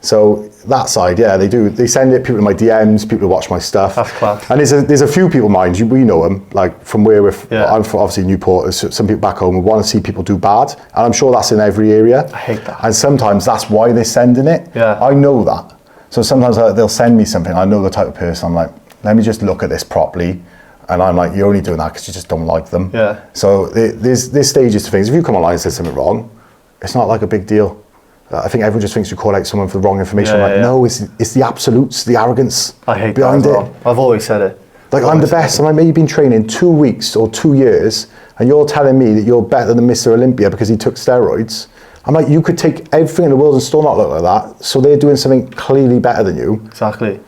So that side, yeah, they do. They send it people in my DMs, people who watch my stuff. That's class. And there's a few people, mind you, we know them, like from where I'm from, obviously Newport, there's some people back home who want to see people do bad. And I'm sure that's in every area. I hate that. And sometimes that's why they're sending it. Yeah. I know that. So sometimes they'll send me something. I know the type of person. I'm like, let me just look at this properly. And I'm like, you're only doing that because you just don't like them. Yeah. So there's stages to things. If you come online and say something wrong, it's not like a big deal. I think everyone just thinks you call out someone for the wrong information. No, it's the absolutes, the arrogance I hate behind that as well. I've always said it. Like, I'm the best. And I may have been training 2 weeks or 2 years, and you're telling me that you're better than Mr. Olympia because he took steroids. I'm like, you could take everything in the world and still not look like that. So they're doing something clearly better than you. Exactly.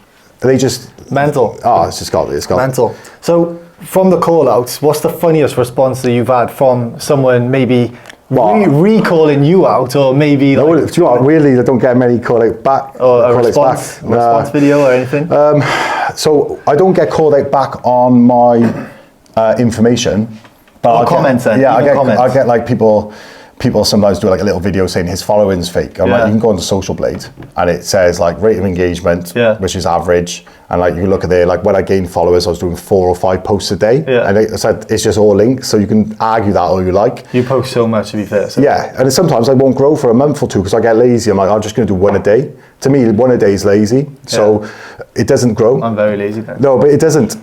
They just... Mental. Oh, it's got mental. So from the call outs, what's the funniest response that you've had from someone maybe recalling you out, or maybe no, do you know what, weirdly I don't get many call out back or a response video or anything? So I don't get called out back on my information, but comments then. Yeah, I get like people sometimes do like a little video saying his following's fake. I'm like, you can go onto Social Blade and it says like rate of engagement, which is average, and like you can look at there, like when I gained followers I was doing 4 or 5 posts a day, and it's just all linked, so you can argue that all you like. You post so much, to be fair. So. Yeah, and sometimes I won't grow for a month or 2 because I get lazy. I'm like, I'm just going to do 1 a day. To me, 1 a day is lazy, so it doesn't grow. I'm very lazy then. No, but it doesn't.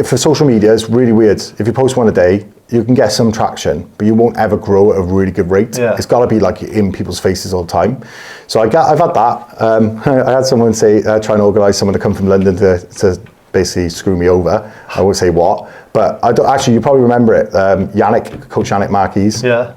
For social media, it's really weird. If you post 1 a day, you can get some traction, but you won't ever grow at a really good rate. Yeah. It's got to be like in people's faces all the time. So I've had that. I had someone say, try and organise someone to come from London to basically screw me over. I won't say what, but I don't, actually, you probably remember it. Coach Yannick Marquis. Yeah.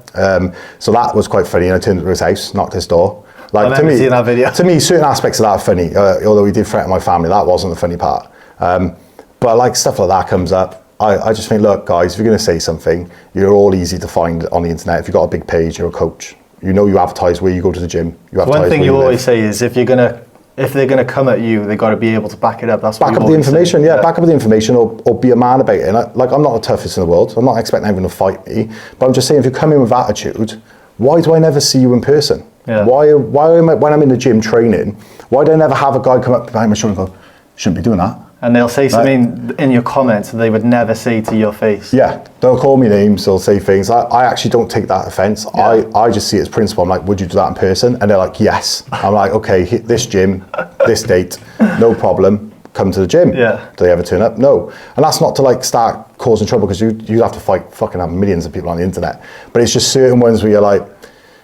So that was quite funny. And I turned to his house, knocked his door. Like, I remember seeing that video. To me, certain aspects of that are funny, although he did threaten my family. That wasn't the funny part. But like stuff like that comes up. I just think, look, guys, if you're going to say something, you're all easy to find on the internet. If you've got a big page, you're a coach. You advertise where you go to the gym. One thing you always say is if you're going to if they're going to come at you, they've got to be able to back it up. That's what Back you've up the always said. information, back up with the information, or be a man about it. And I'm not the toughest in the world. I'm not expecting everyone to fight me, but I'm just saying, if you come in with attitude, why do I never see you in person? Yeah. Why am I, when I'm in the gym training, why do I never have a guy come up behind my shoulder and go, shouldn't be doing that? And they'll say something in your comments that they would never say to your face. Yeah, they'll call me names, they'll say things. I actually don't take that offence. Yeah. I just see it as principle. I'm like, would you do that in person? And they're like, yes. I'm like, okay, hit this gym, this date, no problem, come to the gym. Yeah. Do they ever turn up? No. And that's not to like start causing trouble, because you have to fight fucking have millions of people on the internet. But it's just certain ones where you're like,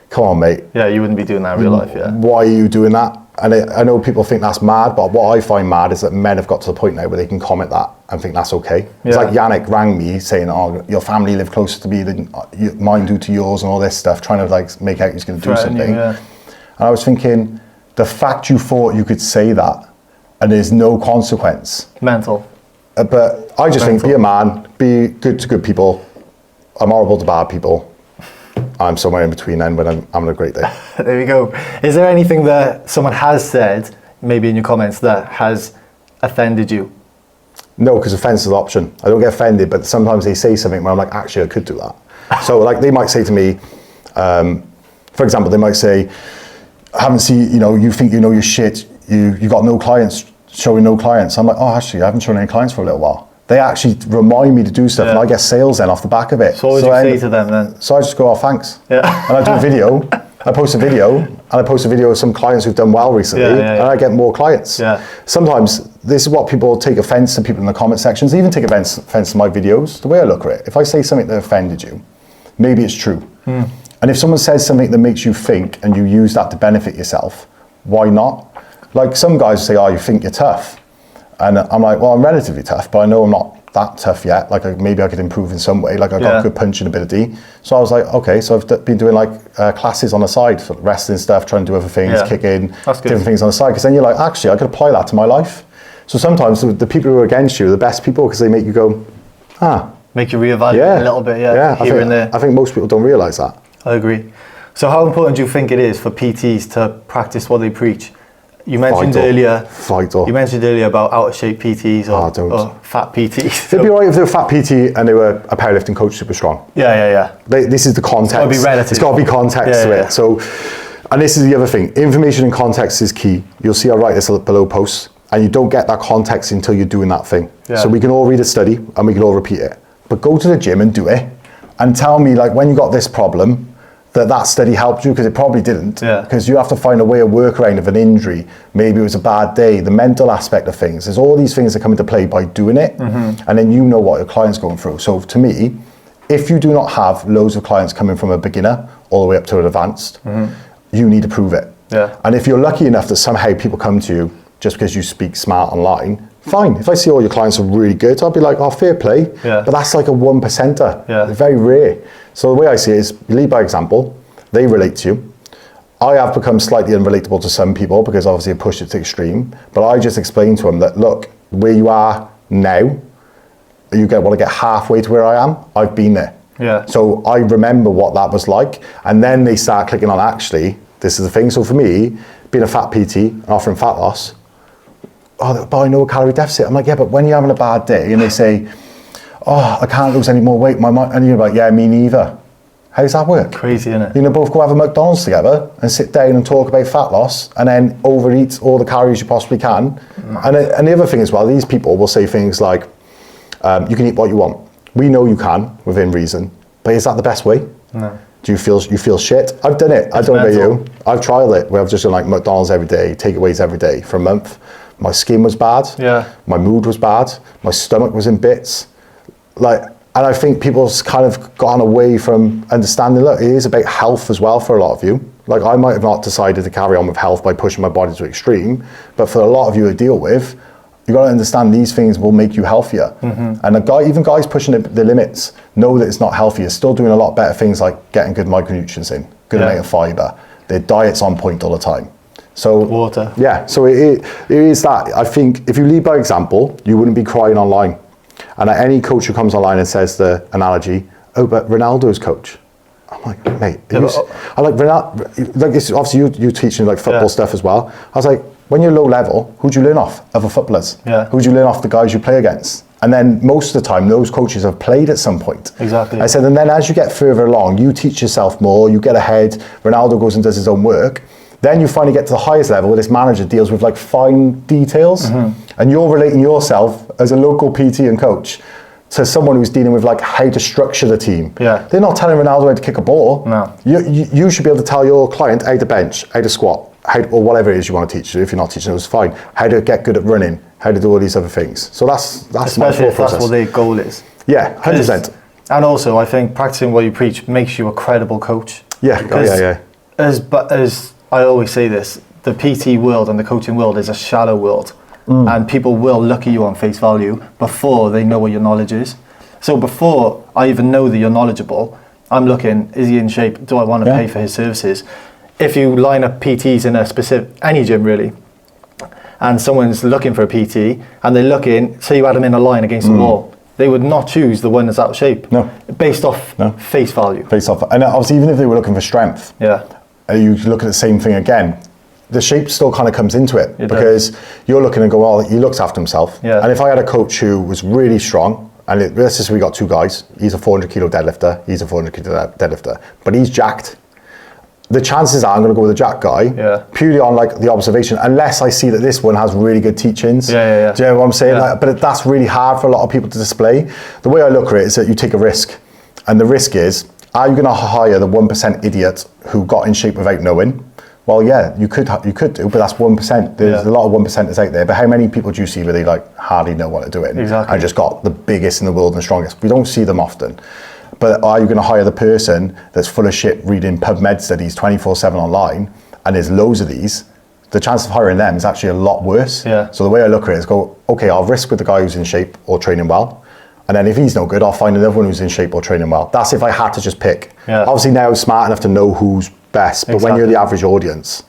come on, mate. Yeah, you wouldn't be doing that in real life, yeah. Why are you doing that? And I know people think that's mad, but what I find mad is that men have got to the point now where they can comment that and think that's okay. It's like Yannick rang me saying, oh, your family live closer to me than mine do to yours, and all this stuff, trying to like make out he's going to do something. Yeah. And I was thinking, the fact you thought you could say that and there's no consequence. Mental. But I just think, be a man, be good to good people. I'm horrible to bad people. I'm somewhere in between then when I'm having a great day. There we go. Is there anything that someone has said, maybe in your comments, that has offended you? No, because offence is an option. I don't get offended, but sometimes they say something where I'm like, actually, I could do that. So like they might say to me, for example, they might say, I haven't seen, you think you know your shit, you got no clients, showing no clients. I'm like, oh, actually, I haven't shown any clients for a little while. They actually remind me to do stuff, and I get sales then off the back of it. So what would you say to them then? So I just go, oh, thanks. Yeah. And I do a video, I post a video of some clients who've done well recently, and I get more clients. Yeah. Sometimes this is what people take offense to, people in the comment sections, they even take offense to my videos. The way I look at it, if I say something that offended you, maybe it's true. And if someone says something that makes you think and you use that to benefit yourself, why not? Like some guys say, oh, you think you're tough. And I'm like, well, I'm relatively tough, but I know I'm not that tough yet. Like maybe I could improve in some way. Like I've got good punching ability. So I was like, okay, so I've been doing like classes on the side for wrestling stuff, trying to do other things, kicking, different things on the side. Because then you're like, actually, I could apply that to my life. So sometimes the people who are against you are the best people, because they make you go, make you reevaluate a little bit, here and there. I think most people don't realise that. I agree. So how important do you think it is for PTs to practice what they preach? You mentioned earlier about out of shape PTs or fat PTs. It'd be right if they were fat PT and they were a powerlifting coach super strong. Yeah. This is the context. It's got to be relative. It's got to be context to it. So, and this is the other thing. Information and context is key. You'll see I write this below posts, and you don't get that context until you're doing that thing. Yeah. So we can all read a study and we can all repeat it, but go to the gym and do it, and tell me like when you got this problem, that study helped you, because it probably didn't. Because you have to find a way of workaround of an injury. Maybe it was a bad day, the mental aspect of things. There's all these things that come into play by doing it, and then you know what your client's going through. So to me, if you do not have loads of clients coming from a beginner all the way up to an advanced, you need to prove it. And if you're lucky enough that somehow people come to you just because you speak smart online, fine. If I see all your clients are really good, I'll be like, oh, fair play. But that's like a 1%er. It's very rare. So the way I see it is, you lead by example, they relate to you. I have become slightly unrelatable to some people because obviously I pushed it to extreme, but I just explained to them that, look, where you are now, you want to get halfway to where I am, I've been there. So I remember what that was like, and then they start clicking on, actually, this is the thing. So for me, being a fat PT and offering fat loss, but I know a calorie deficit. I'm like, yeah, but when you're having a bad day and they say, oh, I can't lose any more weight, and you're like, yeah, me neither. How does that work? Crazy, isn't it? You know, both go have a McDonald's together and sit down and talk about fat loss, and then overeat all the calories you possibly can. And the other thing as well, these people will say things like, you can eat what you want. We know you can, within reason, but is that the best way? No. Do you feel shit? I've done it. I don't know about you. I've tried it, where I've just done like McDonald's every day, takeaways every day for a month. My skin was bad. My mood was bad. My stomach was in bits. And I think people's kind of gone away from understanding, look, it is about health as well for a lot of you. Like I might have not decided to carry on with health by pushing my body to extreme, but for a lot of you to deal with, you got to understand these things will make you healthier. And even guys pushing the limits know that it's not healthy. You're still doing a lot better things like getting good micronutrients in, good amount of fiber. Their diet's on point all the time. So water. Yeah, so it is that. I think if you lead by example, you wouldn't be crying online. And any coach who comes online and says the analogy, oh, but Ronaldo's coach. I'm like, mate, I'm like, Ronaldo, like it's obviously you teaching like football stuff as well. I was like, when you're low level, who do you learn off? Other footballers. Yeah. Who do you learn off? The guys you play against. And then most of the time, those coaches have played at some point. Exactly. I said, and then as you get further along, you teach yourself more, you get ahead, Ronaldo goes and does his own work. Then you finally get to the highest level where this manager deals with like fine details. And you're relating yourself as a local PT and coach to someone who's dealing with like how to structure the team. Yeah. They're not telling Ronaldo how to kick a ball. No. You should be able to tell your client how to bench, how to squat, or whatever it is you want to teach. If you're not teaching it, it's fine. How to get good at running, how to do all these other things. So that's my Especially thought if that's process. what their goal is. Yeah, 100%. And also, I think practicing what you preach makes you a credible coach. Yeah, yeah. As I always say this, the PT world and the coaching world is a shallow world. And people will look at you on face value before they know what your knowledge is. So before I even know that you're knowledgeable, I'm looking, is he in shape? Do I want to pay for his services? If you line up PTs in a specific, any gym really, and someone's looking for a PT and they're looking, say you had them in a line against the wall, they would not choose the one that's out of shape. No. Based off face value. Face off. And obviously, even if they were looking for strength, you look at the same thing again. The shape still kind of comes into it because you're looking and go, well, he looks after himself. Yeah. And if I had a coach who was really strong, and let's just say we got two guys, he's a 400 kilo deadlifter, he's a 400 kilo deadlifter, but he's jacked. The chances are I'm going to go with the jack guy purely on like the observation, unless I see that this one has really good teachings. Do you know what I'm saying? Like, but that's really hard for a lot of people to display. The way I look at it is that you take a risk, and the risk is, are you going to hire the 1% idiot who got in shape without knowing? Well, yeah, you could do, but that's 1%. There's a lot of 1%ers out there, but how many people do you see where they like hardly know what they're doing? Exactly. And just got the biggest in the world and strongest? We don't see them often. But are you going to hire the person that's full of shit reading PubMed studies 24/7 online, and there's loads of these? The chance of hiring them is actually a lot worse. Yeah. So the way I look at it is go, okay, I'll risk with the guy who's in shape or training well. And then if he's no good, I'll find another one who's in shape or training well. That's if I had to just pick. Yeah. Obviously now I'm smart enough to know who's best, but when you're the average audience,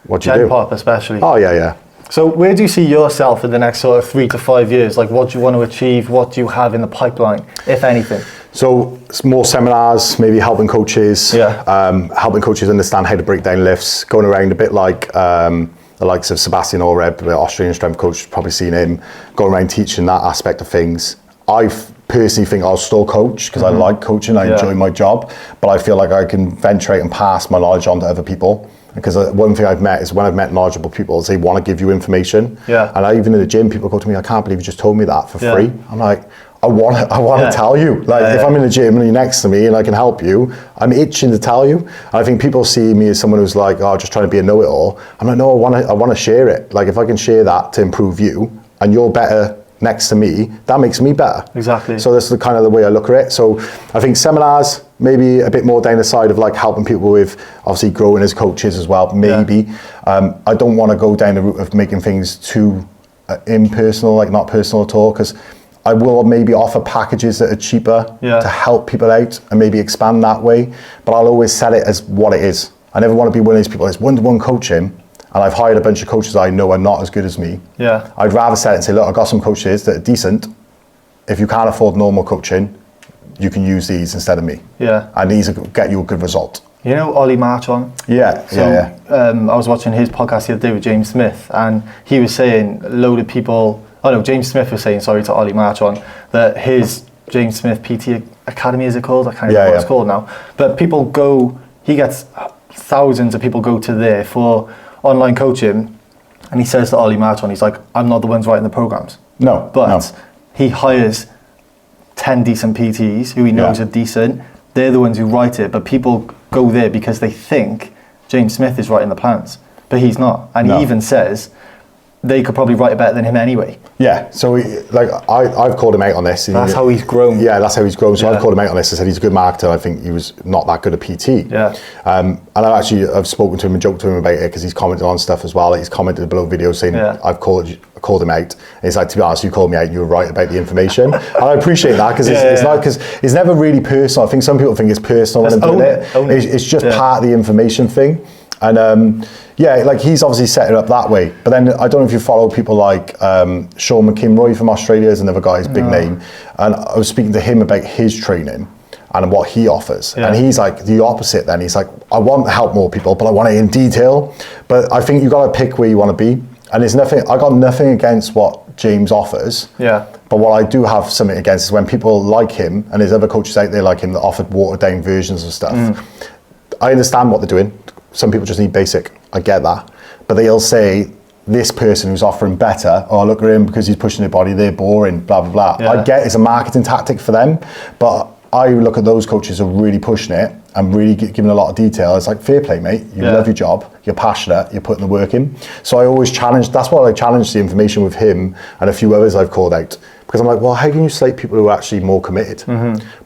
what do you do? Gen Pop especially. Oh, yeah. So where do you see yourself in the next sort of 3 to 5 years? Like what do you want to achieve? What do you have in the pipeline, if anything? So it's more seminars, maybe helping coaches, helping coaches understand how to break down lifts, going around a bit like the likes of Sebastian Oreb, the Australian strength coach, probably seen him, going around teaching that aspect of things. I personally think I'll still coach because I like coaching, I enjoy my job, but I feel like I can venture out and pass my knowledge on to other people. Because one thing I've met is when I've met knowledgeable people is they want to give you information. And even in the gym, people go to me, I can't believe you just told me that for free. I'm like, I want to tell you. Like if I'm in the gym and you're next to me and I can help you, I'm itching to tell you. And I think people see me as someone who's like, oh, just trying to be a know-it-all. I'm like, no, I want to share it. Like if I can share that to improve you and you're better next to me, that makes me better. Exactly. So that's the kind of the way I look at it. So I think seminars, maybe a bit more down the side of like helping people with obviously growing as coaches as well, maybe. I don't want to go down the route of making things too impersonal, like not personal at all, because I will maybe offer packages that are cheaper to help people out and maybe expand that way, but I'll always sell it as what it is. I never want to be one of these people that's one-to-one coaching and I've hired a bunch of coaches I know are not as good as me. I'd rather sell it and say, look, I've got some coaches that are decent. If you can't afford normal coaching, you can use these instead of me. And these will get you a good result. You know Ollie Marchon? I was watching his podcast the other day with James Smith, and he was saying James Smith was saying, sorry, to Ollie Marchon, that his James Smith PT Academy, is it called? I can't remember what it's called now. But he gets thousands of people go to there for online coaching, and he says to Ollie Marchon, he's like, I'm not the ones writing the programs. But he hires 10 decent PTs who he knows are decent. They're the ones who write it, but people go there because they think James Smith is writing the plans, but he's not. And he even says they could probably write it better than him anyway. So I've called him out on this. That's how he's grown. That's how he's grown. So I've called him out on this. I said he's a good marketer. I think he was not that good a PT. And I've spoken to him and joked to him about it because he's commented on stuff as well. He's commented below videos saying I've called him out. And he's like, to be honest, you called me out and you were right about the information. And I appreciate that because it's not, because it's never really personal. I think some people think it's personal when they're doing it. It's just part of the information thing. And he's obviously set it up that way. But then I don't know if you follow people like Sean McKinroy from Australia is another guy, his big name. And I was speaking to him about his training and what he offers. And he's like the opposite then. He's like, I want to help more people, but I want it in detail. But I think you've got to pick where you want to be. And there's nothing, I got nothing against what James offers. Yeah. But what I do have something against is when people like him, and there's other coaches out there like him that offered watered down versions of stuff. I understand what they're doing. Some people just need basic. I get that. But they'll say, this person who's offering better, oh, look at him because he's pushing their body, they're boring, blah, blah, blah. Yeah. I get it's a marketing tactic for them, but I look at those coaches who are really pushing it and really giving a lot of detail. It's like, fair play, mate. You love your job, you're passionate, you're putting the work in. So I always challenge, that's why I challenge the information with him and a few others I've called out. Because I'm like, well, how can you slate people who are actually more committed?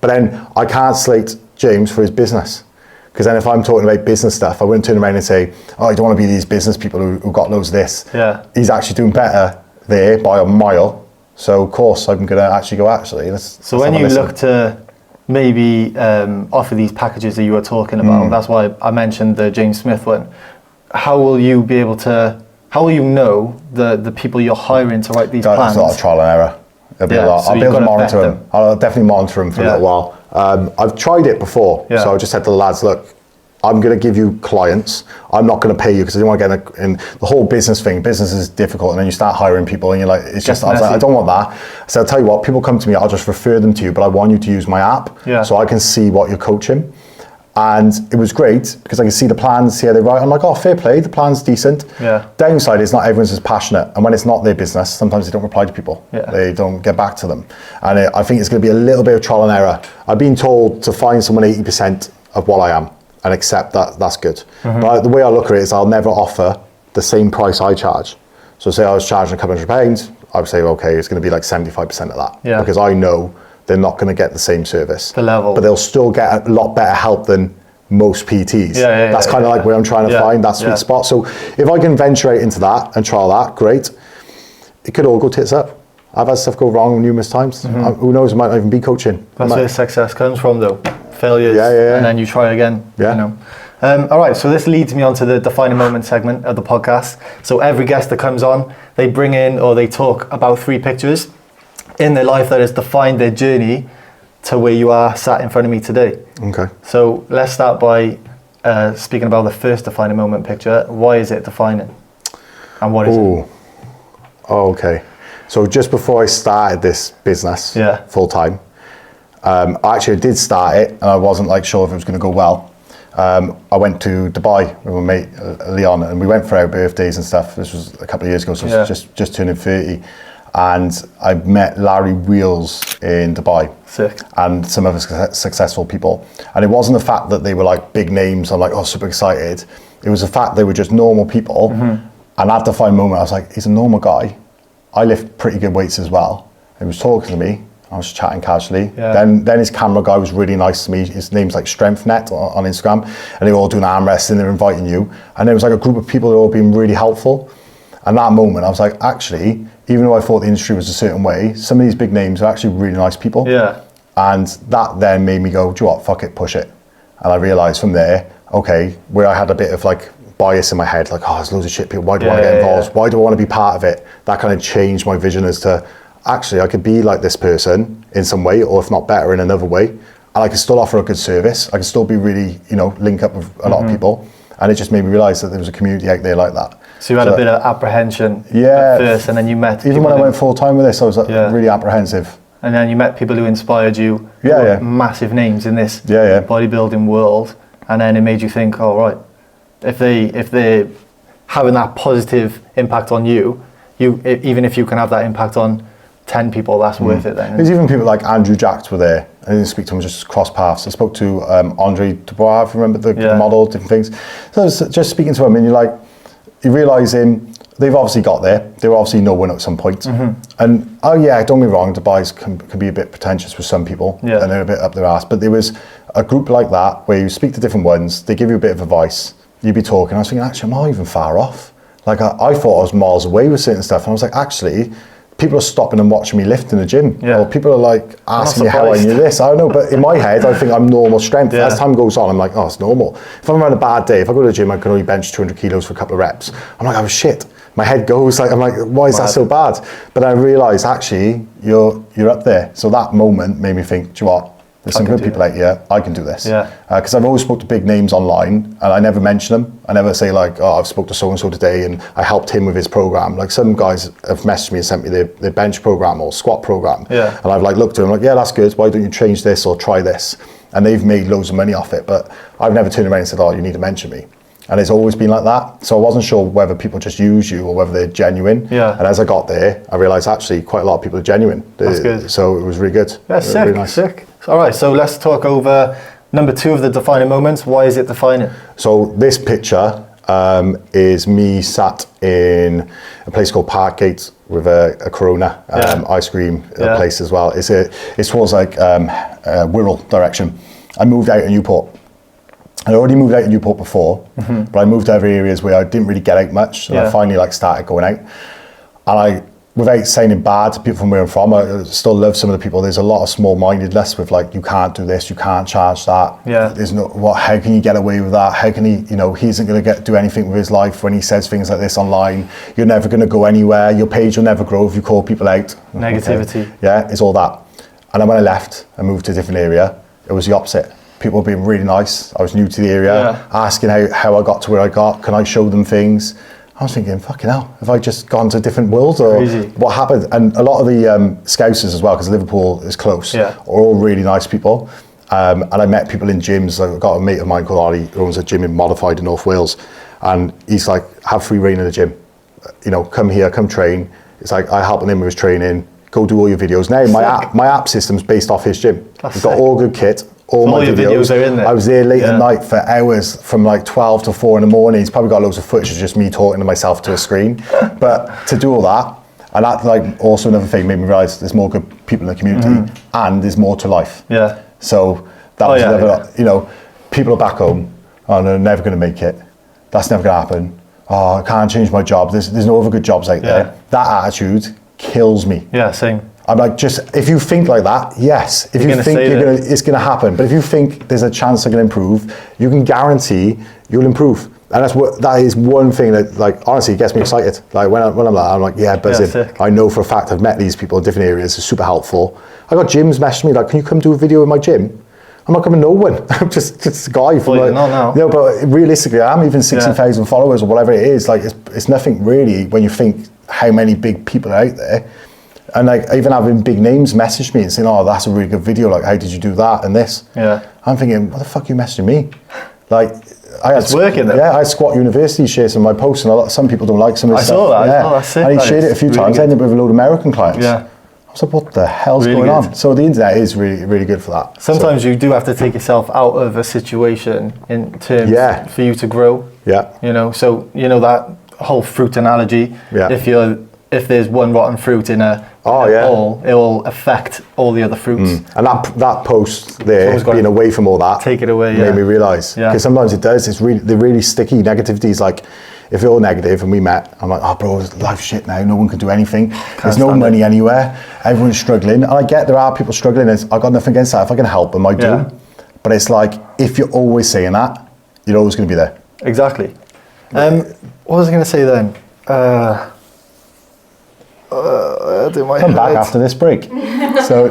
But then I can't slate James for his business. Because then if I'm talking about business stuff, I wouldn't turn around and say, oh, I don't want to be these business people who got loads of this. Yeah. He's actually doing better there by a mile. So of course I'm going to actually go, So when you look to maybe offer these packages that you were talking about, that's why I mentioned the James Smith one. How will you be able to, how will you know the people you're hiring to write these plans? There's a lot of trial and error. There'll be a lot. So I'll be able to you've got to monitor vet them. I'll definitely monitor them for a little while. I've tried it before. So I just said to the lads, look, I'm going to give you clients. I'm not going to pay you because I don't want to get in the whole business thing. Business is difficult, and then you start hiring people, and you're like, it's just. I was like, I don't want that. So I'll tell you what, people come to me, I'll just refer them to you, but I want you to use my app so I can see what you're coaching. And it was great because I can see the plans, see how they write. I'm like, oh, fair play, the plan's decent. Downside is not everyone's as passionate, and when it's not their business, sometimes they don't reply to people. They don't get back to them, and I think it's going to be a little bit of trial and error. I've been told to find someone 80% of what I am and accept that that's good. But the way I look at it is I'll never offer the same price I charge. So say I was charging a couple £100, I would say, okay, it's going to be like 75% of that because I know they're not going to get the same service. The level. But they'll still get a lot better help than most PTs. That's kind of like where I'm trying to find that sweet spot. So if I can venture out into that and trial that, great. It could all go tits up. I've had stuff go wrong numerous times. Who knows, it might not even be coaching. That's where success comes from though. Failures, and then you try again. You know. All right, so this leads me on to the defining moment segment of the podcast. So every guest that comes on, they bring in or they talk about 3 pictures in their life that has defined their journey to where you are sat in front of me today. Okay. So let's start by speaking about the first defining moment picture. Why is it defining? And what is it? Oh, okay. So just before I started this business full time, I did start it and I wasn't like sure if it was going to go well. I went to Dubai with my mate Leon, and we went for our birthdays and stuff. This was a couple of years ago, so I was just turning 30. And I met Larry Wheels in Dubai. Sick. And some other successful people. And it wasn't the fact that they were like big names, I'm like, oh, super excited. It was the fact they were just normal people. And at the final moment, I was like, he's a normal guy. I lift pretty good weights as well. He was talking to me. I was chatting casually. Then his camera guy was really nice to me. His name's like StrengthNet on Instagram. And they were all doing arm wrestling, they're inviting you. And there was like a group of people that were all being really helpful. And that moment, I was like, actually, even though I thought the industry was a certain way, some of these big names are actually really nice people. And that then made me go, do you know what, fuck it, push it. And I realized from there, okay, where I had a bit of like bias in my head, like, oh, there's loads of shit people, why do I want to get involved? Why do I want to be part of it? That kind of changed my vision as to, actually, I could be like this person in some way, or if not better, in another way. And I could still offer a good service. I could still be really, link up with a lot of people. And it just made me realize that there was a community out there like that. So you had a bit of apprehension at first, and then you met even when I went full time with this, I was really apprehensive. And then you met people who inspired you, massive names in this bodybuilding world, and then it made you think, oh right, if they're having that positive impact on you, even if you can have that impact on 10 people, that's worth it then. There's even people like Andrew Jacks were there. I didn't speak to him, just cross paths. I spoke to Andre Dubois, if you remember the model, different things. So I was just speaking to him, and you realise they've obviously got there. They were obviously no one at some point. And don't get me wrong, Dubai's can be a bit pretentious with some people, and they're a bit up their ass. But there was a group like that where you speak to different ones, they give you a bit of advice, you'd be talking. I was thinking, actually, I'm not even far off. Like I thought I was miles away with certain stuff, and I was like, actually, people are stopping and watching me lift in the gym. Or people are like asking me how I knew this. I don't know, but in my head, I think I'm normal strength. As time goes on, I'm like, oh, it's normal. If I'm having a bad day, if I go to the gym, I can only bench 200 kilos for a couple of reps. I'm like, oh shit. My head goes like, I'm like, why is that so bad? But I realised actually, you're up there. So that moment made me think, do you know what? There's some good people out here. I can do this. Yeah. Because I've always spoke to big names online, and I never mention them. I never say like, oh, I've spoke to so and so today, and I helped him with his program. Like some guys have messaged me and sent me their bench program or squat program, Yeah. and I've like looked at them like, yeah, that's good. Why don't you change this or try this? And they've made loads of money off it. But I've never turned around and said, oh, you need to mention me. And it's always been like that. So I wasn't sure whether people just use you or whether they're genuine. Yeah. And as I got there, I realised actually quite a lot of people are genuine. That's good. So it was really good. Yeah, sick, really nice. sick. All right, so let's talk over number 2 of the defining moments. Why is it defining? So this picture is me sat in a place called Parkgate with a Corona ice cream place as well. It's towards like Wirral direction. I moved out of Newport. I'd already moved out of Newport before, but I moved to other areas where I didn't really get out much, and I finally like started going out. And without sounding bad to people from where I'm from, I still love some of the people. There's a lot of small-mindedness with like, you can't do this, you can't charge that. Yeah. There's how can you get away with that? How can he, he isn't going to do anything with his life when he says things like this online. You're never going to go anywhere. Your page will never grow if you call people out. Negativity. Okay. Yeah, it's all that. And then when I left and moved to a different area, it was the opposite. People were being really nice. I was new to the area, asking how I got to where I got. Can I show them things? I was thinking, fucking hell, have I just gone to a different world or what happened? And a lot of the Scousers as well, because Liverpool is close, are all really nice people. And I met people in gyms. I've got a mate of mine called Ollie who owns a gym in Modified in North Wales. And he's like, have free reign in the gym. Come here, come train. It's like, I help him with his training. Go do all your videos. Now my app system's based off his gym. He's got all good kit. All my videos are in there. I was there late at night for hours, from like 12 to 4 in the morning. He's probably got loads of footage of just me talking to myself to a screen. But to do all that, and that like also another thing made me realise there's more good people in the community and there's more to life. Yeah. So that was another, people are back home, oh, they're never going to make it. That's never going to happen. Oh, I can't change my job. There's no other good jobs out there. That attitude kills me. Yeah, same. I'm like, if you think like that, yes. If you think it's going to happen, but if you think there's a chance they're going to improve, you can guarantee you'll improve. And that is one thing that, like, honestly, gets me excited. Like when I'm like, yeah, buzzing. Yeah, I know for a fact I've met these people in different areas. It's super helpful. I got gyms messaging me like, can you come do a video in my gym? I'm not coming no one. I'm just a guy from like, but realistically, I'm even 60,000 followers or whatever it is. Like, it's nothing really when you think how many big people are out there. And like even having big names message me and saying, oh, that's a really good video, like how did you do that and this? Yeah. I'm thinking, what the fuck are you messaging me? Like it's working though. Yeah, I had Squat University share some of my posts, and some people don't like some of the stuff. I saw that. Yeah. Oh, that's sick. And he shared it a few times, I ended up with a load of American clients. Yeah. I was like, what the hell's going on? So the internet is really, really good for that. Sometimes you do have to take yourself out of a situation in terms for you to grow. Yeah. So that whole fruit analogy. Yeah. If there's one rotten fruit in a bowl, it will affect all the other fruits. And that post there, being away from all that, take it away, made me realise. Because sometimes it does. They're really sticky. Negativity is like, if you're negative and we met, I'm like, oh bro, life's shit now. No one can do anything. There's no money anywhere. Everyone's struggling. And I get there are people struggling. I've got nothing against that. If I can help them, I do. But it's like, if you're always saying that, you're always going to be there. Exactly. What was I going to say then? Come back after this break. So,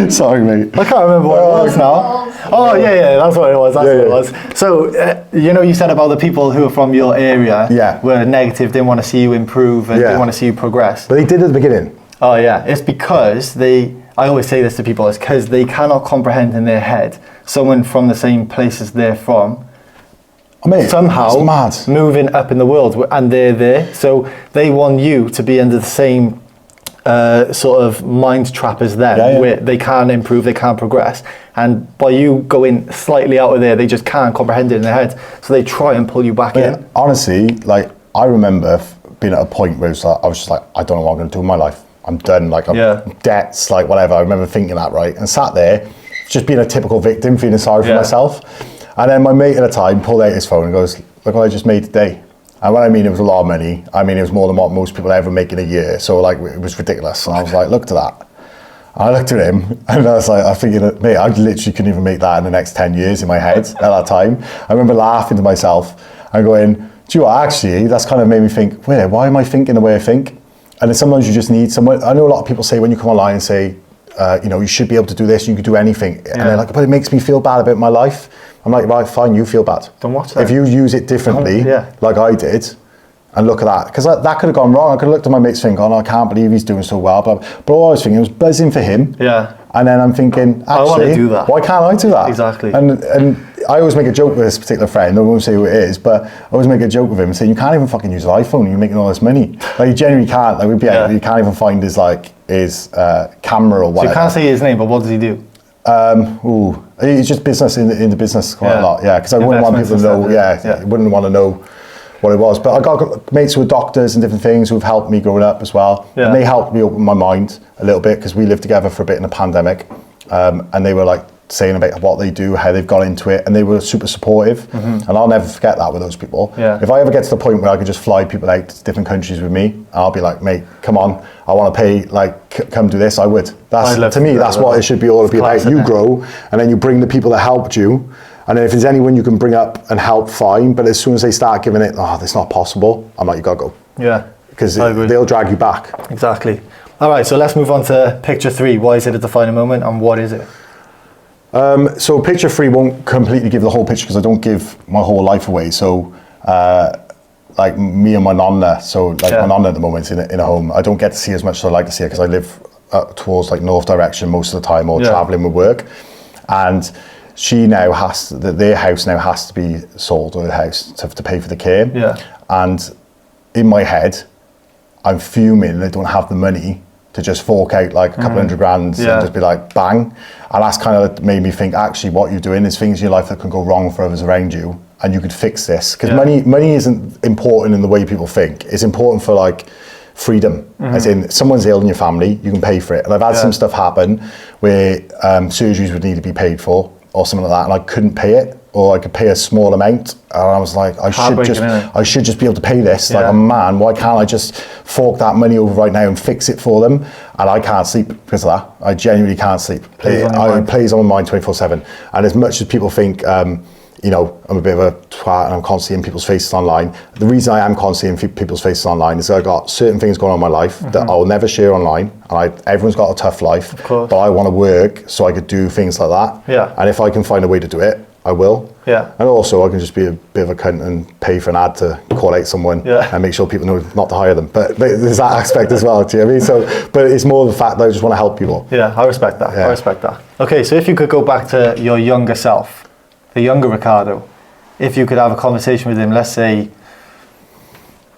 sorry, mate. I can't remember what it was now. Oh, yeah, that's what it was. That's what it was. So, you said about the people who are from your area were negative, didn't want to see you improve and didn't want to see you progress. But they did at the beginning. Oh, yeah. It's because I always say this to people, it's because they cannot comprehend in their head someone from the same place as they're from. Mate, somehow moving up in the world, and they're there, so they want you to be under the same sort of mind trap as them, where they can't improve, they can't progress, and by you going slightly out of there, they just can't comprehend it in their head, so they try and pull you back in. Honestly, like I remember being at a point where I was just like, I don't know what I'm going to do in my life. I'm done. Like debts, like whatever. I remember thinking that, right, and sat there, just being a typical victim, feeling sorry for myself. And then my mate at the time pulled out his phone and goes, look what I just made today. And when I mean it was a lot of money, I mean it was more than what most people ever make in a year. So like it was ridiculous. And I was like, look to that. I looked at him and I was like, I figured, mate, I literally couldn't even make that in the next 10 years in my head at that time. I remember laughing to myself and going, do you know what, actually, that's kind of made me think, wait, why am I thinking the way I think? And then sometimes you just need someone. I know a lot of people say when you come online and say, you should be able to do this, you could do anything. And they're like, but it makes me feel bad about my life. I'm like, right, fine, you feel bad. Don't watch that. If you use it differently, Yeah. like I did, and look at that, because that could have gone wrong. I could have looked at my mate's thing, gone, I can't believe he's doing so well. But all I was thinking, it was buzzing for him. Yeah. And then I'm thinking, I wanna actually, do that. why can't I do that? Exactly. And I always make a joke with this particular friend, I won't say who it is, but I always make a joke with him and say, you can't even fucking use an iPhone, you're making all this money. Like, you genuinely can't. Like, you can't even find his camera or whatever. So you can't say his name, but what does he do? It's just business in the business quite a lot, because I wouldn't want people to know, I wouldn't want to know what it was. But I got mates who are doctors and different things who've helped me growing up as well. Yeah. And they helped me open my mind a little bit, because we lived together for a bit in the pandemic. And they were like saying about what they do, how they've got into it, and they were super supportive. And I'll never forget that with those people. Yeah. If I ever get to the point where I could just fly people out to different countries with me, I'll be like, mate, come on, I want to pay, come do this, I would. To me, that's what it should be all about. You grow, and then you bring the people that helped you, and then if there's anyone you can bring up and help, fine, but as soon as they start giving it, that's not possible, I'm like, you gotta go. Yeah. Because they'll drag you back. Exactly. All right, so let's move on to picture 3. Why is it a defining moment, and what is it? So picture 3 won't completely give the whole picture, because I don't give my whole life away. So like me and my nonna, my nonna at the moment is in a home. I don't get to see as much as I like to see her, because I live up towards like north direction most of the time, or traveling with work. And she now their house now has to be sold, or the house to pay for the care. Yeah. And in my head, I'm fuming I don't have the money to just fork out like a couple $100 grand and just be like, bang. And that's kind of made me think, actually, what you're doing is things in your life that can go wrong for others around you, and you could fix this. Because money isn't important in the way people think. It's important for like freedom. As in, someone's ill in your family, you can pay for it. And I've had some stuff happen where surgeries would need to be paid for, or something like that, and I couldn't pay it, or I could pay a small amount, and I was like, I should just be able to pay this. Like, I'm a man, why can't I just fork that money over right now and fix it for them? And I can't sleep because of that. I genuinely can't sleep. It plays on my mind 24/7. And as much as people think, I'm a bit of a twat and I'm constantly in people's faces online, the reason I am constantly in people's faces online is that I've got certain things going on in my life that I'll never share online. And everyone's got a tough life, but I want to work so I could do things like that. Yeah. And if I can find a way to do it, I will. Yeah. And also I can just be a bit of a cunt and pay for an ad to call out someone and make sure people know not to hire them. But there's that aspect as well, do you know what I mean? So, but it's more the fact that I just want to help people. Yeah, I respect that. Yeah. I respect that. Okay, so if you could go back to your younger self, the younger Riccardo, if you could have a conversation with him, let's say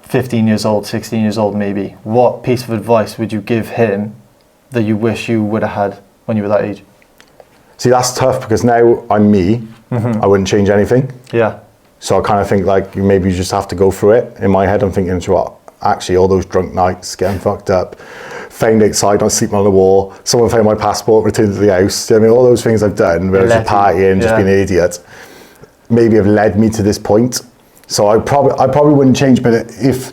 15 years old, 16 years old maybe, what piece of advice would you give him that you wish you would have had when you were that age? See, that's tough, because now I'm me. I wouldn't change anything. Yeah. So I kind of think like maybe you just have to go through it. In my head, I'm thinking, you know what? Actually, all those drunk nights, getting fucked up, found outside, not sleeping on the wall, someone found my passport, returned to the house. I mean, all those things I've done, where I was just partying, just being an idiot, maybe have led me to this point. So I probably wouldn't change, but if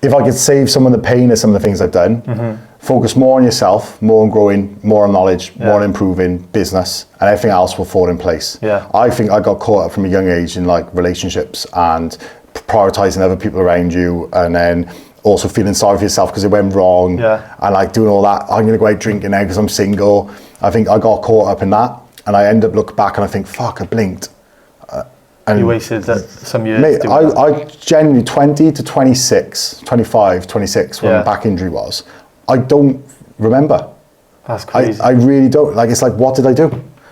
I could save some of the pain of some of the things I've done, focus more on yourself, more on growing, more on knowledge, more on improving business, and everything else will fall in place. Yeah. I think I got caught up from a young age in like relationships and prioritizing other people around you, and then also feeling sorry for yourself because it went wrong, and like doing all that. I'm gonna go out drinking now because I'm single. I think I got caught up in that, and I end up looking back and I think, fuck, I blinked. And You wasted some years. mate, doing that. I genuinely 20 to 26, 25, 26 when my back injury was, I don't remember. That's crazy. I really don't. Like, it's like, what did I do?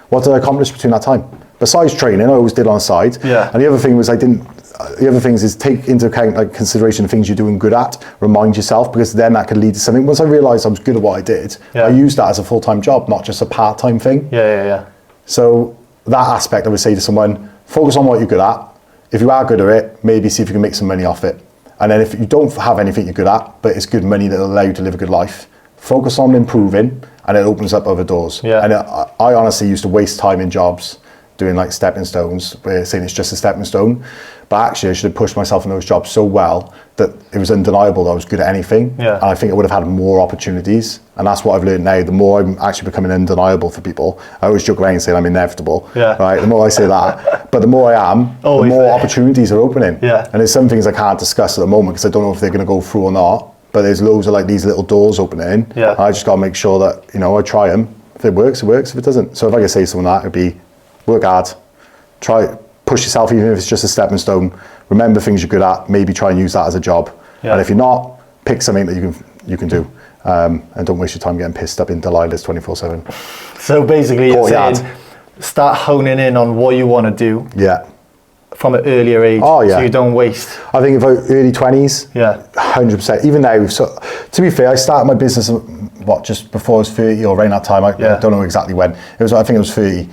What did I accomplish between that time? Besides training, I always did on the side. Yeah. And the other thing was the other things is take into account, like, consideration of things you're doing good at, remind yourself, because then that could lead to something. Once I realised I was good at what I did, I used that as a full-time job, not just a part-time thing. Yeah. So that aspect, I would say to someone, focus on what you're good at. If you are good at it, maybe see if you can make some money off it. And then if you don't have anything you're good at, but it's good money that will allow you to live a good life, focus on improving, and it opens up other doors. Yeah. And I honestly used to waste time in jobs doing like stepping stones, saying it's just a stepping stone. But actually I should have pushed myself in those jobs so well that it was undeniable that I was good at anything. Yeah. And I think I would have had more opportunities. And that's what I've learned now. The more I'm actually becoming undeniable for people, I always joke around saying I'm inevitable. Yeah. Right. The more I say that, but the more I am, Always the more there. opportunities are opening. Yeah. And there's some things I can't discuss at the moment because I don't know if they're going to go through or not. But there's loads of like these little doors opening. Yeah. I just got to make sure that, I try them. If it works, it works. If it doesn't. So if I could say to someone that, it'd be work hard, push yourself, even if it's just a stepping stone. Remember things you're good at, maybe try and use that as a job. Yeah. And if you're not, pick something that you can do. And don't waste your time getting pissed up in Delilah's 24/7. So basically you're saying Courtyard. start honing in on what you want to do Yeah. from an earlier age, Oh, yeah. so you don't waste. I think about early 20s, Yeah. 100%. Even now, so to be fair, I started my business, just before I was 30 or around that time. I don't know exactly when. I think it was 30.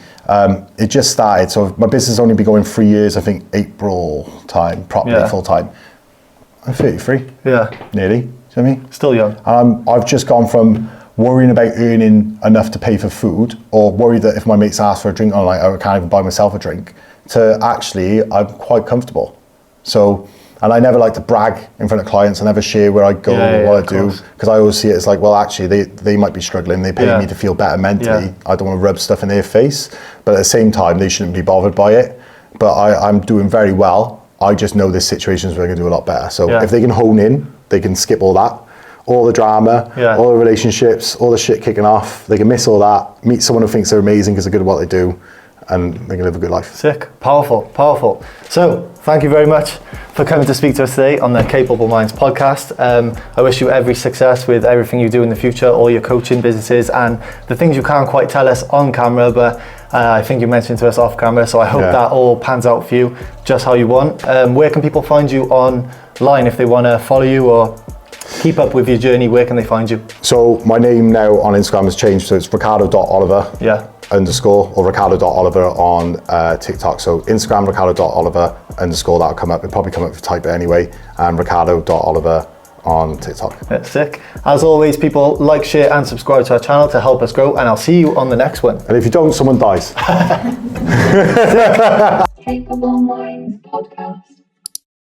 It just started. So my business has only been going 3 years, I think April time, properly full time. I'm 33. Yeah. Nearly. Do you know what I mean? Still young. I've just gone from worrying about earning enough to pay for food, or worried that if my mates ask for a drink online, I can't even buy myself a drink, to actually I'm quite comfortable. So, and I never like to brag in front of clients. I never share where I go or what I do, because I always see it as like, well, actually they might be struggling. They pay me to feel better mentally. Yeah. I don't want to rub stuff in their face, but at the same time, they shouldn't be bothered by it. But I'm doing very well. I just know there's situations where I can do a lot better. So if they can hone in, they can skip all that. All the drama, all the relationships, all the shit kicking off. They can miss all that, meet someone who thinks they're amazing because they're good at what they do, and they can live a good life. Sick. Powerful, powerful. So thank you very much for coming to speak to us today on the Capable Minds podcast. I wish you every success with everything you do in the future, all your coaching businesses, and the things you can't quite tell us on camera, but I think you mentioned to us off camera, so I hope that all pans out for you just how you want. Where can people find you online if they want to follow you or keep up with your journey? Where can they find you? So my name now on Instagram has changed, so it's Riccardo.Oliver _ or Riccardo.Oliver on TikTok. So Instagram Riccardo.Oliver _ that'll come up. It'll probably come up if you type it anyway. And Riccardo.Oliver on TikTok. Yeah, sick. As always, people, like, share and subscribe to our channel to help us grow, and I'll see you on the next one. And if you don't, someone dies. Capable Minds Podcast.